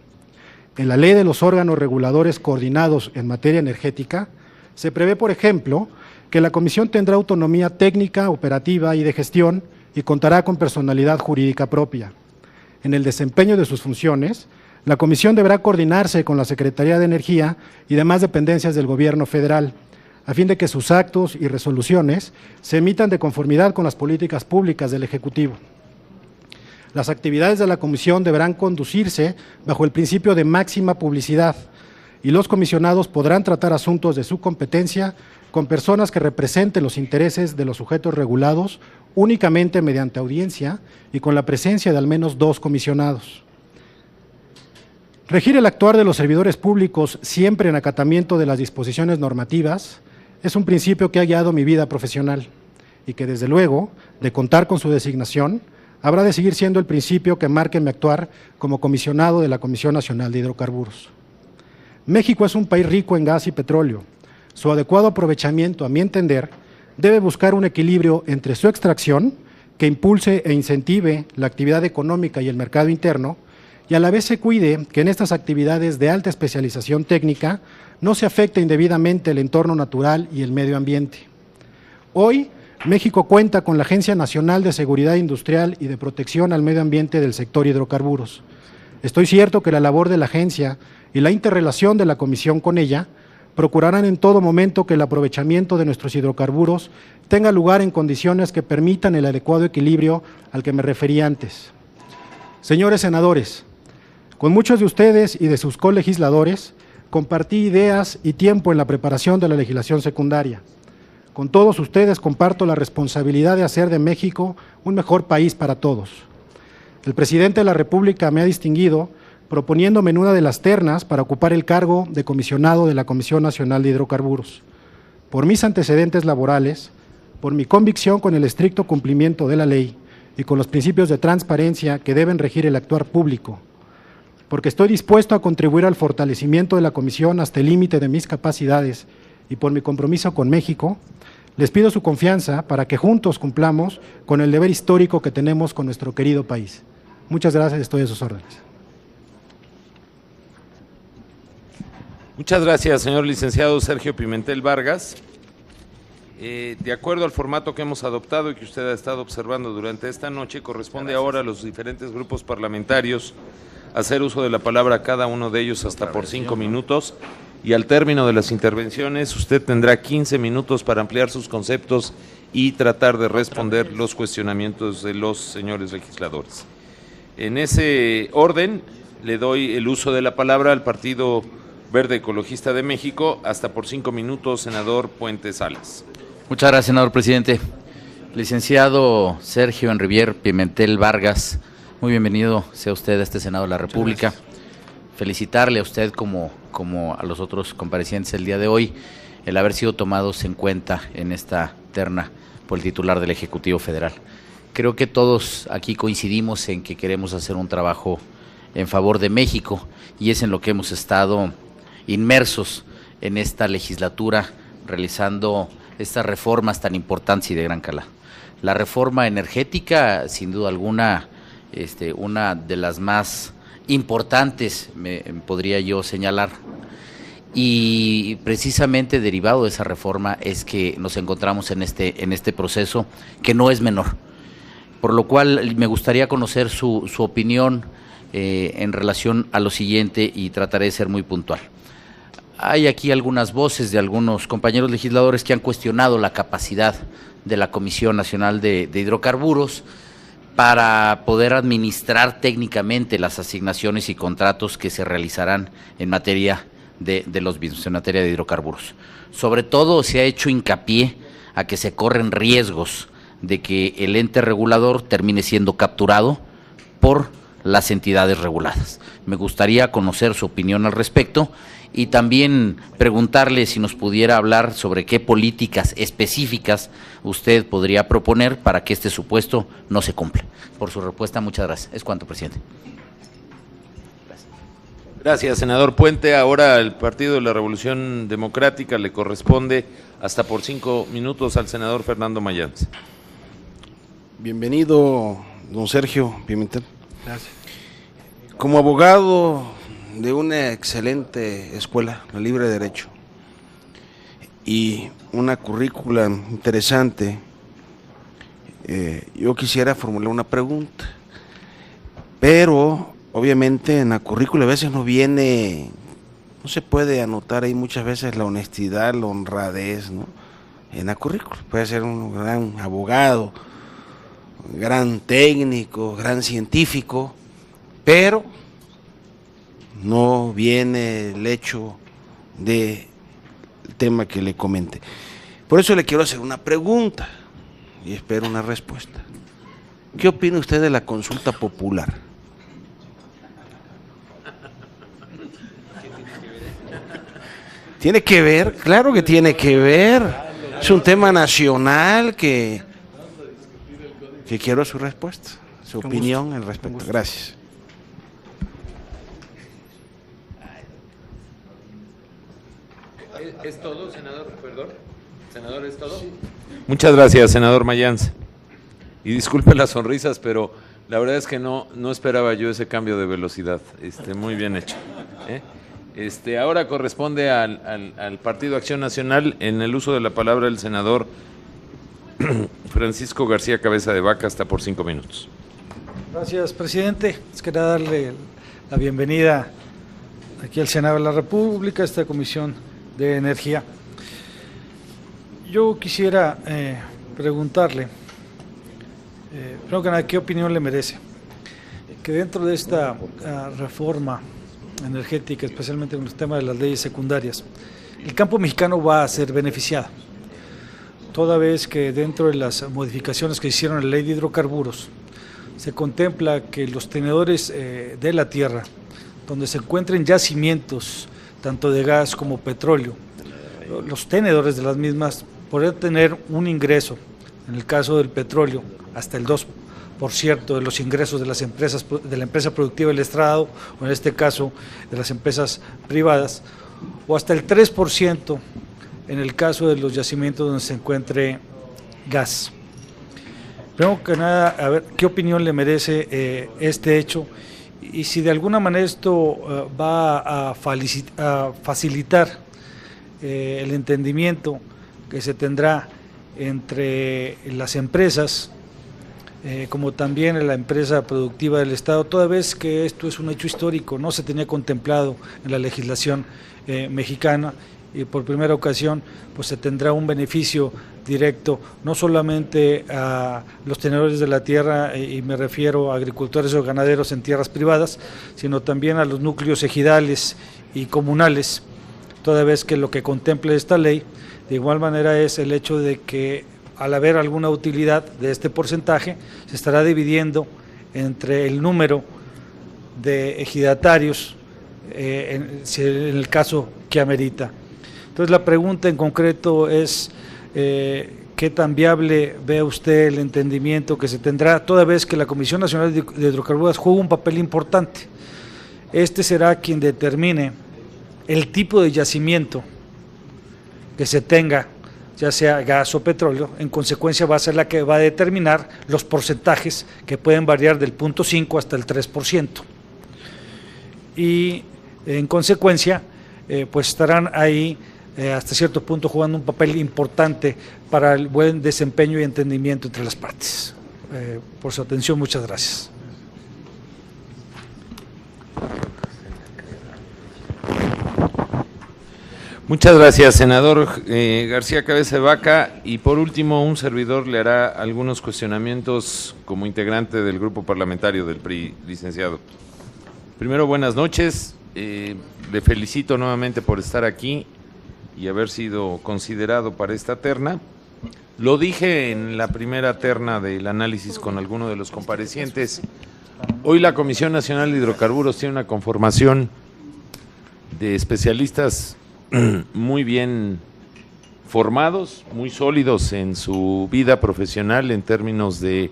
En la Ley de los órganos reguladores coordinados en materia energética, se prevé, por ejemplo, que la Comisión tendrá autonomía técnica, operativa y de gestión y contará con personalidad jurídica propia. En el desempeño de sus funciones, la Comisión deberá coordinarse con la Secretaría de Energía y demás dependencias del Gobierno federal, a fin de que sus actos y resoluciones se emitan de conformidad con las políticas públicas del Ejecutivo. Las actividades de la Comisión deberán conducirse bajo el principio de máxima publicidad, y los comisionados podrán tratar asuntos de su competencia con personas que representen los intereses de los sujetos regulados únicamente mediante audiencia y con la presencia de al menos 2 comisionados. Regir el actuar de los servidores públicos siempre en acatamiento de las disposiciones normativas es un principio que ha guiado mi vida profesional y que, desde luego, de contar con su designación, habrá de seguir siendo el principio que marque mi actuar como comisionado de la Comisión Nacional de Hidrocarburos. México es un país rico en gas y petróleo. Su adecuado aprovechamiento, a mi entender, debe buscar un equilibrio entre su extracción, que impulse e incentive la actividad económica y el mercado interno, y a la vez se cuide que en estas actividades de alta especialización técnica no se afecte indebidamente el entorno natural y el medio ambiente. Hoy, México cuenta con la Agencia Nacional de Seguridad Industrial y de Protección al Medio Ambiente del sector hidrocarburos. Estoy cierto que la labor de la agencia y la interrelación de la Comisión con ella procurarán en todo momento que el aprovechamiento de nuestros hidrocarburos tenga lugar en condiciones que permitan el adecuado equilibrio al que me referí antes. Señores senadores, con muchos de ustedes y de sus colegisladores compartí ideas y tiempo en la preparación de la legislación secundaria. Con todos ustedes comparto la responsabilidad de hacer de México un mejor país para todos. El presidente de la República me ha distinguido proponiéndome en una de las ternas para ocupar el cargo de comisionado de la Comisión Nacional de Hidrocarburos. Por mis antecedentes laborales, por mi convicción con el estricto cumplimiento de la ley y con los principios de transparencia que deben regir el actuar público, porque estoy dispuesto a contribuir al fortalecimiento de la Comisión hasta el límite de mis capacidades y por mi compromiso con México, les pido su confianza para que juntos cumplamos con el deber histórico que tenemos con nuestro querido país. Muchas gracias, estoy a sus órdenes. Muchas gracias, señor licenciado Sergio Pimentel Vargas. De acuerdo al formato que hemos adoptado y que usted ha estado observando durante esta noche, corresponde ahora a los diferentes grupos parlamentarios hacer uso de la palabra cada uno de ellos hasta por 5 minutos, y al término de las intervenciones usted tendrá 15 minutos para ampliar sus conceptos y tratar de responder los cuestionamientos de los señores legisladores. En ese orden, le doy el uso de la palabra al Partido Verde Ecologista de México, hasta por 5 minutos, senador Puente Salas. Muchas gracias, senador presidente. Licenciado Sergio Enrivier Pimentel Vargas, muy bienvenido sea usted a este Senado de la República. Felicitarle a usted como a los otros comparecientes el día de hoy, el haber sido tomados en cuenta en esta terna por el titular del Ejecutivo Federal. Creo que todos aquí coincidimos en que queremos hacer un trabajo en favor de México, y es en lo que hemos estado inmersos en esta legislatura, realizando estas reformas tan importantes y de gran calado. La reforma energética, sin duda alguna, una de las más importantes, podría yo señalar, y precisamente derivado de esa reforma es que nos encontramos en este proceso, que no es menor, por lo cual me gustaría conocer su opinión en relación a lo siguiente, y trataré de ser muy puntual. Hay aquí algunas voces de algunos compañeros legisladores que han cuestionado la capacidad de la Comisión Nacional de Hidrocarburos para poder administrar técnicamente las asignaciones y contratos que se realizarán en materia de los mismos, en materia de hidrocarburos. Sobre todo se ha hecho hincapié a que se corren riesgos de que el ente regulador termine siendo capturado por las entidades reguladas. Me gustaría conocer su opinión al respecto, y también preguntarle si nos pudiera hablar sobre qué políticas específicas usted podría proponer para que este supuesto no se cumpla. Por su respuesta, muchas gracias. Es cuanto, presidente. Gracias, senador Puente. Ahora al Partido de la Revolución Democrática le corresponde hasta por 5 minutos al senador Fernando Mayans. Bienvenido, don Sergio Pimentel. Gracias. Como abogado de una excelente escuela, la Libre Derecho, y una currícula interesante, yo quisiera formular una pregunta, pero obviamente en la currícula a veces no se puede anotar ahí muchas veces la honestidad, la honradez, ¿no? En la currícula puede ser un gran abogado, gran técnico, gran científico, pero no viene el hecho del tema que le comente. Por eso le quiero hacer una pregunta y espero una respuesta. ¿Qué opina usted de la consulta popular? Tiene que ver, claro que tiene que ver. Es un tema nacional que quiero su respuesta, su opinión al respecto. Gracias. ¿Es todo, senador? Perdón. Senador, ¿es todo? Muchas gracias, senador Mayans. Y disculpe las sonrisas, pero la verdad es que no esperaba yo ese cambio de velocidad. Muy bien hecho. Ahora corresponde al Partido Acción Nacional, en el uso de la palabra el senador Francisco García Cabeza de Vaca, hasta por 5 minutos. Gracias, presidente. Quería darle la bienvenida aquí al Senado de la República, a esta Comisión de Energía. Yo quisiera preguntarle, primero que nada, ¿qué opinión le merece? Que dentro de esta reforma energética, especialmente en los temas de las leyes secundarias, el campo mexicano va a ser beneficiado, toda vez que dentro de las modificaciones que hicieron en la ley de hidrocarburos, se contempla que los tenedores de la tierra, donde se encuentren yacimientos, tanto de gas como petróleo, los tenedores de las mismas podrían tener un ingreso, en el caso del petróleo, hasta el 2% de los ingresos de las empresas, de la empresa productiva del Estado, o en este caso de las empresas privadas, o hasta el 3% en el caso de los yacimientos donde se encuentre gas. Primero que nada, a ver qué opinión le merece este hecho, y si de alguna manera esto va a facilitar el entendimiento que se tendrá entre las empresas, como también en la empresa productiva del Estado, toda vez que esto es un hecho histórico, no se tenía contemplado en la legislación mexicana, y por primera ocasión pues se tendrá un beneficio directo, no solamente a los tenedores de la tierra, y me refiero a agricultores o ganaderos en tierras privadas, sino también a los núcleos ejidales y comunales, toda vez que lo que contempla esta ley, de igual manera, es el hecho de que al haber alguna utilidad de este porcentaje, se estará dividiendo entre el número de ejidatarios, en el caso que amerita. Entonces la pregunta en concreto es, ¿qué tan viable ve usted el entendimiento que se tendrá, toda vez que la Comisión Nacional de Hidrocarburos juega un papel importante? Este será quien determine el tipo de yacimiento que se tenga, ya sea gas o petróleo. En consecuencia va a ser la que va a determinar los porcentajes, que pueden variar del 0.5 hasta el 3%. Y en consecuencia, pues estarán ahí hasta cierto punto jugando un papel importante para el buen desempeño y entendimiento entre las partes. Por su atención, muchas gracias. Muchas gracias, senador García Cabeza de Vaca. Y por último, un servidor le hará algunos cuestionamientos como integrante del grupo parlamentario del PRI, licenciado. Primero, buenas noches. Le felicito nuevamente por estar aquí y haber sido considerado para esta terna. Lo dije en la primera terna del análisis con alguno de los comparecientes. Hoy la Comisión Nacional de Hidrocarburos tiene una conformación de especialistas muy bien formados, muy sólidos en su vida profesional en términos de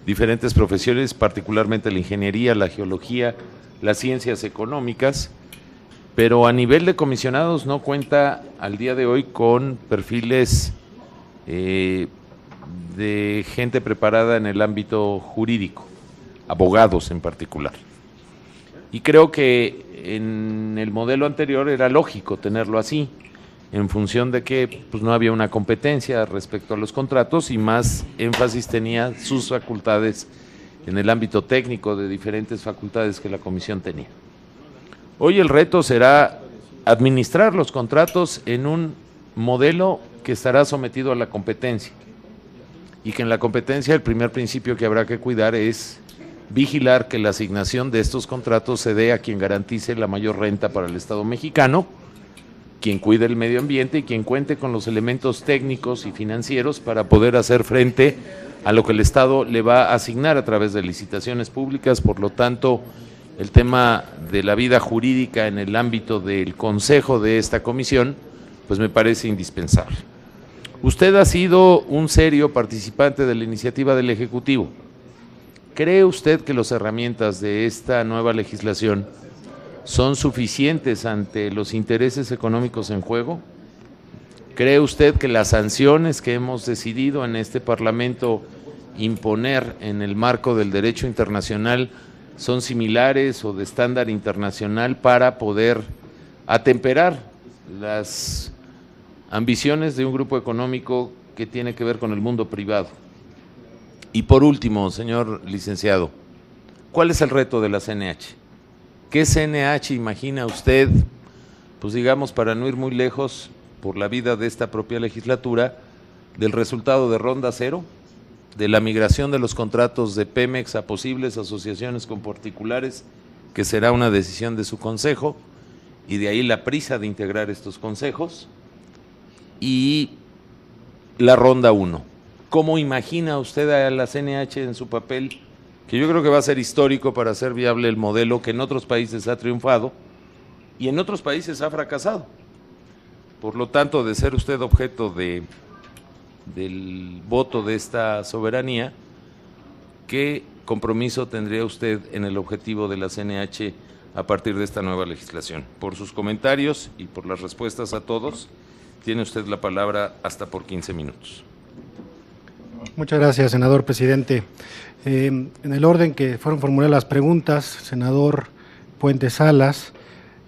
diferentes profesiones, particularmente la ingeniería, la geología, las ciencias económicas, pero a nivel de comisionados no cuenta al día de hoy con perfiles de gente preparada en el ámbito jurídico, abogados en particular. Y creo que en el modelo anterior era lógico tenerlo así, en función de que pues, no había una competencia respecto a los contratos y más énfasis tenía sus facultades en el ámbito técnico de diferentes facultades que la comisión tenía. Hoy el reto será administrar los contratos en un modelo que estará sometido a la competencia, y que en la competencia el primer principio que habrá que cuidar es vigilar que la asignación de estos contratos se dé a quien garantice la mayor renta para el Estado mexicano, quien cuide el medio ambiente y quien cuente con los elementos técnicos y financieros para poder hacer frente a lo que el Estado le va a asignar a través de licitaciones públicas. Por lo tanto, el tema de la vida jurídica en el ámbito del consejo de esta comisión, pues me parece indispensable. Usted ha sido un serio participante de la iniciativa del Ejecutivo. ¿Cree usted que las herramientas de esta nueva legislación son suficientes ante los intereses económicos en juego? ¿Cree usted que las sanciones que hemos decidido en este Parlamento imponer en el marco del derecho internacional son similares o de estándar internacional para poder atemperar las ambiciones de un grupo económico que tiene que ver con el mundo privado? Y por último, señor licenciado, ¿cuál es el reto de la CNH? ¿Qué CNH imagina usted, pues digamos, para no ir muy lejos por la vida de esta propia legislatura, del resultado de Ronda Cero, de la migración de los contratos de Pemex a posibles asociaciones con particulares, que será una decisión de su consejo, y de ahí la prisa de integrar estos consejos, y la Ronda 1? ¿Cómo imagina usted a la CNH en su papel, que yo creo que va a ser histórico para hacer viable el modelo que en otros países ha triunfado y en otros países ha fracasado? Por lo tanto, de ser usted objeto del voto de esta soberanía, ¿qué compromiso tendría usted en el objetivo de la CNH a partir de esta nueva legislación? Por sus comentarios y por las respuestas a todos, tiene usted la palabra hasta por 15 minutos. Muchas gracias, senador presidente. En el orden que fueron formuladas las preguntas, senador Puente Salas,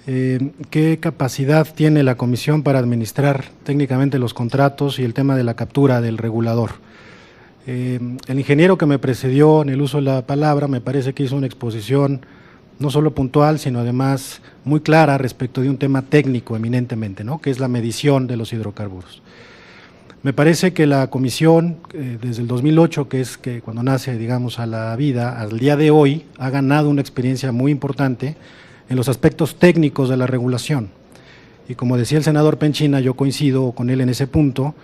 ¿qué capacidad tiene la comisión para administrar técnicamente los contratos y el tema de la captura del regulador? El ingeniero que me precedió en el uso de la palabra me parece que hizo una exposición no solo puntual, sino además muy clara respecto de un tema técnico eminentemente, ¿no?, que es la medición de los hidrocarburos. Me parece que la comisión, desde el 2008, que es que cuando nace, digamos, a la vida, al día de hoy, ha ganado una experiencia muy importante en los aspectos técnicos de la regulación. Y como decía el senador Penchina, yo coincido con él en ese punto,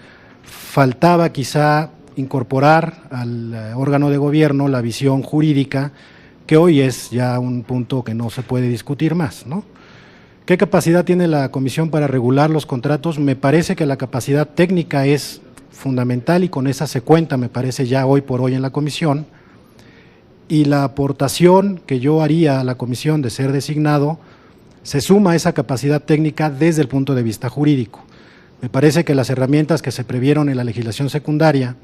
faltaba quizá incorporar al órgano de gobierno la visión jurídica, que hoy es ya un punto que no se puede discutir más, ¿no? ¿Qué capacidad tiene la comisión para regular los contratos? Me parece que la capacidad técnica es fundamental y con esa se cuenta, me parece, ya hoy por hoy en la comisión. Y la aportación que yo haría a la comisión de ser designado se suma a esa capacidad técnica desde el punto de vista jurídico. Me parece que las herramientas que se previeron en la legislación secundaria,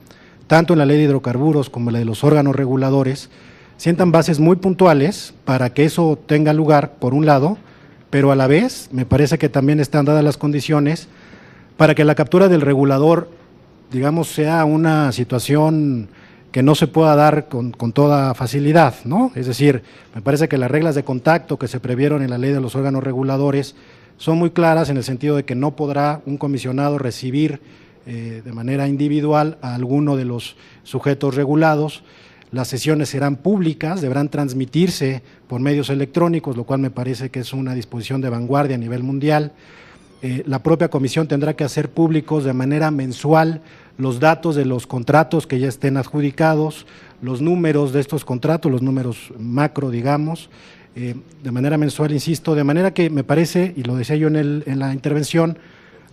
tanto en la ley de hidrocarburos como en la de los órganos reguladores, sientan bases muy puntuales para que eso tenga lugar, por un lado, pero a la vez me parece que también están dadas las condiciones para que la captura del regulador, digamos, sea una situación que no se pueda dar con toda facilidad, ¿no? Es decir, me parece que las reglas de contacto que se previeron en la ley de los órganos reguladores son muy claras en el sentido de que no podrá un comisionado recibir de manera individual a alguno de los sujetos regulados. Las sesiones serán públicas, deberán transmitirse por medios electrónicos, lo cual me parece que es una disposición de vanguardia a nivel mundial. La propia comisión tendrá que hacer públicos de manera mensual los datos de los contratos que ya estén adjudicados, los números de estos contratos, los números macro, digamos, de manera mensual, insisto, de manera que me parece, y lo decía yo en la intervención,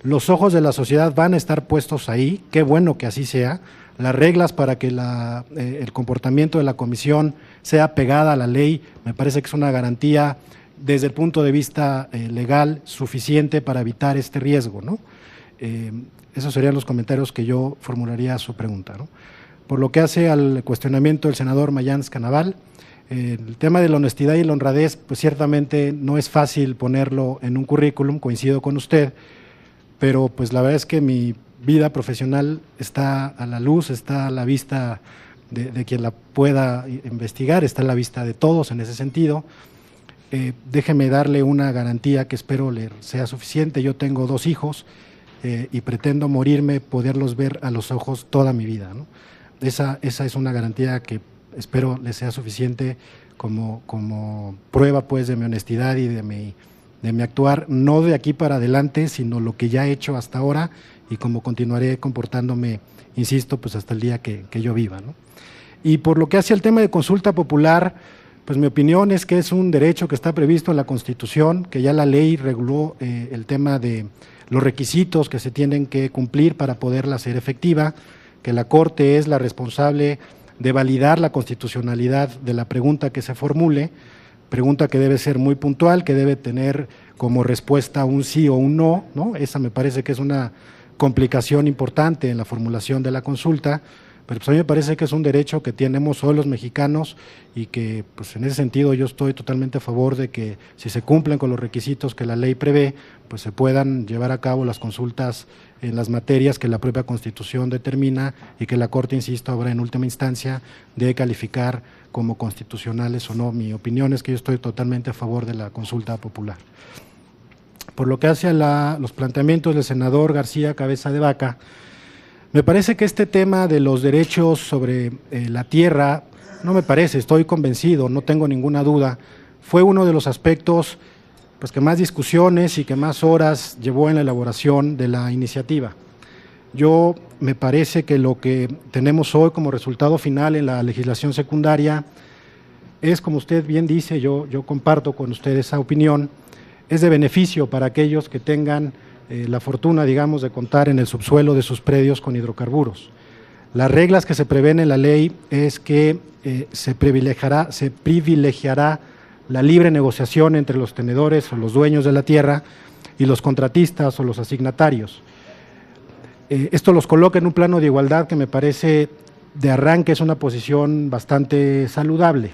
los ojos de la sociedad van a estar puestos ahí, qué bueno que así sea. Las reglas para que el comportamiento de la comisión sea pegada a la ley, me parece que es una garantía desde el punto de vista legal suficiente para evitar este riesgo, ¿no? Esos serían los comentarios que yo formularía a su pregunta, ¿no? Por lo que hace al cuestionamiento del senador Mayans Canaval, el tema de la honestidad y la honradez, pues ciertamente no es fácil ponerlo en un currículum, coincido con usted, pero pues la verdad es que mi vida profesional está a la luz, está a la vista de quien la pueda investigar, está a la vista de todos en ese sentido. Déjeme darle una garantía que espero le sea suficiente. Yo tengo 2 hijos y pretendo morirme, poderlos ver a los ojos toda mi vida, ¿no? Esa es una garantía que espero le sea suficiente como prueba, pues, de mi honestidad y de mi actuar, no de aquí para adelante, sino lo que ya he hecho hasta ahora y cómo continuaré comportándome, insisto, pues hasta el día que yo viva, ¿no? Y por lo que hace al tema de consulta popular, Pues mi opinión es que es un derecho que está previsto en la Constitución, que ya la ley reguló el tema de los requisitos que se tienen que cumplir para poderla hacer efectiva, que la Corte es la responsable de validar la constitucionalidad de la pregunta que se formule, pregunta que debe ser muy puntual, que debe tener como respuesta un sí o un no, ¿no? Esa me parece que es una complicación importante en la formulación de la consulta, pero pues a mí me parece que es un derecho que tenemos hoy los mexicanos y que pues en ese sentido yo estoy totalmente a favor de que si se cumplen con los requisitos que la ley prevé, pues se puedan llevar a cabo las consultas en las materias que la propia Constitución determina y que la Corte, insisto, habrá en última instancia de calificar como constitucionales o no. Mi opinión es que yo estoy totalmente a favor de la consulta popular. Por lo que hace a los planteamientos del senador García Cabeza de Vaca, me parece que este tema de los derechos sobre la tierra, no me parece, estoy convencido, no tengo ninguna duda, fue uno de los aspectos pues, que más discusiones y que más horas llevó en la elaboración de la iniciativa. Yo me parece que lo que tenemos hoy como resultado final en la legislación secundaria es, como usted bien dice, yo comparto con usted esa opinión, es de beneficio para aquellos que tengan la fortuna, digamos, de contar en el subsuelo de sus predios con hidrocarburos. Las reglas que se prevén en la ley es que se privilegiará la libre negociación entre los tenedores o los dueños de la tierra y los contratistas o los asignatarios. Esto los coloca en un plano de igualdad que me parece de arranque es una posición bastante saludable.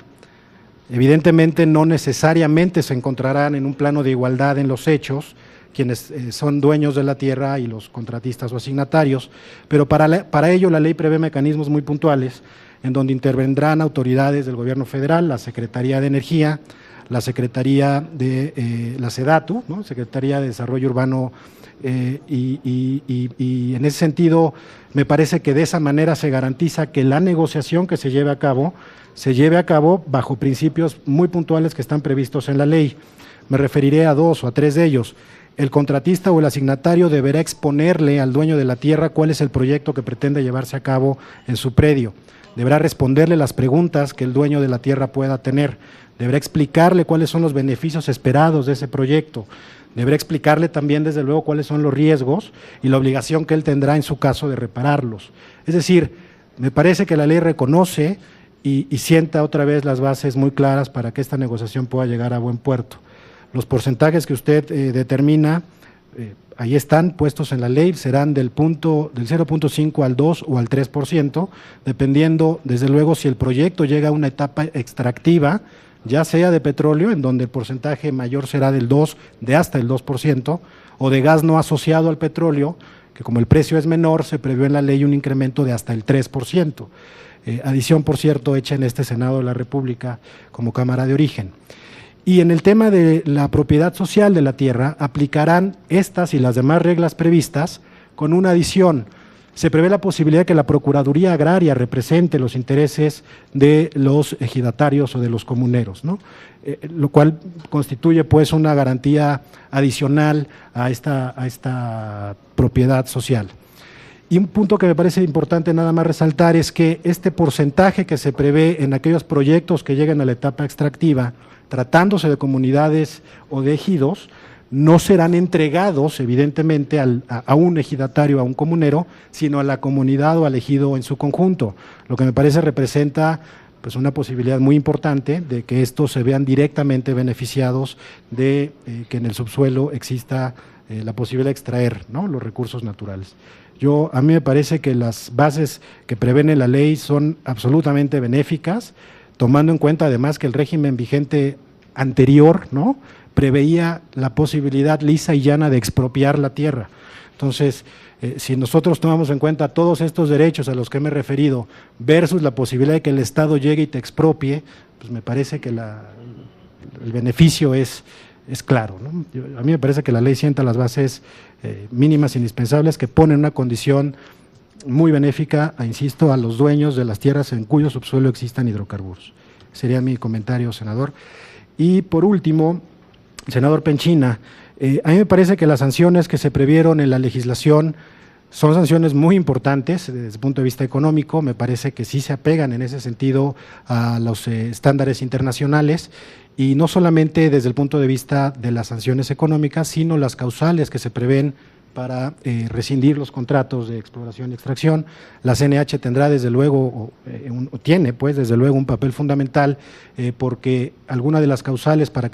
Evidentemente no necesariamente se encontrarán en un plano de igualdad en los hechos quienes son dueños de la tierra y los contratistas o asignatarios, pero para ello la ley prevé mecanismos muy puntuales en donde intervendrán autoridades del gobierno federal, la Secretaría de Energía, la Secretaría de la SEDATU, ¿no? Secretaría de Desarrollo Urbano, y en ese sentido me parece que de esa manera se garantiza que la negociación que se lleve a cabo bajo principios muy puntuales que están previstos en la ley. Me referiré a 2 o a 3 de ellos. El contratista o el asignatario deberá exponerle al dueño de la tierra cuál es el proyecto que pretende llevarse a cabo en su predio. Deberá responderle las preguntas que el dueño de la tierra pueda tener. Deberá explicarle cuáles son los beneficios esperados de ese proyecto. Deberá explicarle también, desde luego, cuáles son los riesgos y la obligación que él tendrá en su caso de repararlos. Es decir, me parece que la ley reconoce y sienta otra vez las bases muy claras para que esta negociación pueda llegar a buen puerto. Los porcentajes que usted determina, ahí están puestos en la ley, serán del 0.5 al 2 o al 3%, dependiendo, desde luego, si el proyecto llega a una etapa extractiva, ya sea de petróleo, en donde el porcentaje mayor será de hasta el 2%, o de gas no asociado al petróleo, que como el precio es menor, se previó en la ley un incremento de hasta el 3%. Adición, por cierto, hecha en este Senado de la República como Cámara de Origen. Y en el tema de la propiedad social de la tierra, aplicarán estas y las demás reglas previstas con una adición. Se prevé la posibilidad de que la Procuraduría Agraria represente los intereses de los ejidatarios o de los comuneros, ¿no? Lo cual constituye pues una garantía adicional a esta propiedad social. Y un punto que me parece importante nada más resaltar es que este porcentaje que se prevé en aquellos proyectos que lleguen a la etapa extractiva, tratándose de comunidades o de ejidos, no serán entregados, evidentemente, a un ejidatario, a un comunero, sino a la comunidad o al ejido en su conjunto, lo que me parece representa pues, una posibilidad muy importante de que estos se vean directamente beneficiados de que en el subsuelo exista la posibilidad de extraer, ¿no?, los recursos naturales. A mí me parece que las bases que prevén en la ley son absolutamente benéficas, tomando en cuenta además que el régimen vigente anterior, ¿no?, preveía la posibilidad lisa y llana de expropiar la tierra. Entonces, si nosotros tomamos en cuenta todos estos derechos a los que me he referido versus la posibilidad de que el Estado llegue y te expropie, pues me parece que el beneficio es claro, ¿no? A mí me parece que la ley sienta las bases mínimas indispensables que ponen una condición muy benéfica, insisto, a los dueños de las tierras en cuyo subsuelo existan hidrocarburos. Sería mi comentario, senador. Y por último, senador Penchina, a mí me parece que las sanciones que se previeron en la legislación Son sanciones muy importantes desde el punto de vista económico, me parece que sí se apegan en ese sentido a los estándares internacionales y no solamente desde el punto de vista de las sanciones económicas, sino las causales que se prevén para rescindir los contratos de exploración y extracción. La CNH tendrá desde luego, tiene pues desde luego un papel fundamental porque alguna de las causales para que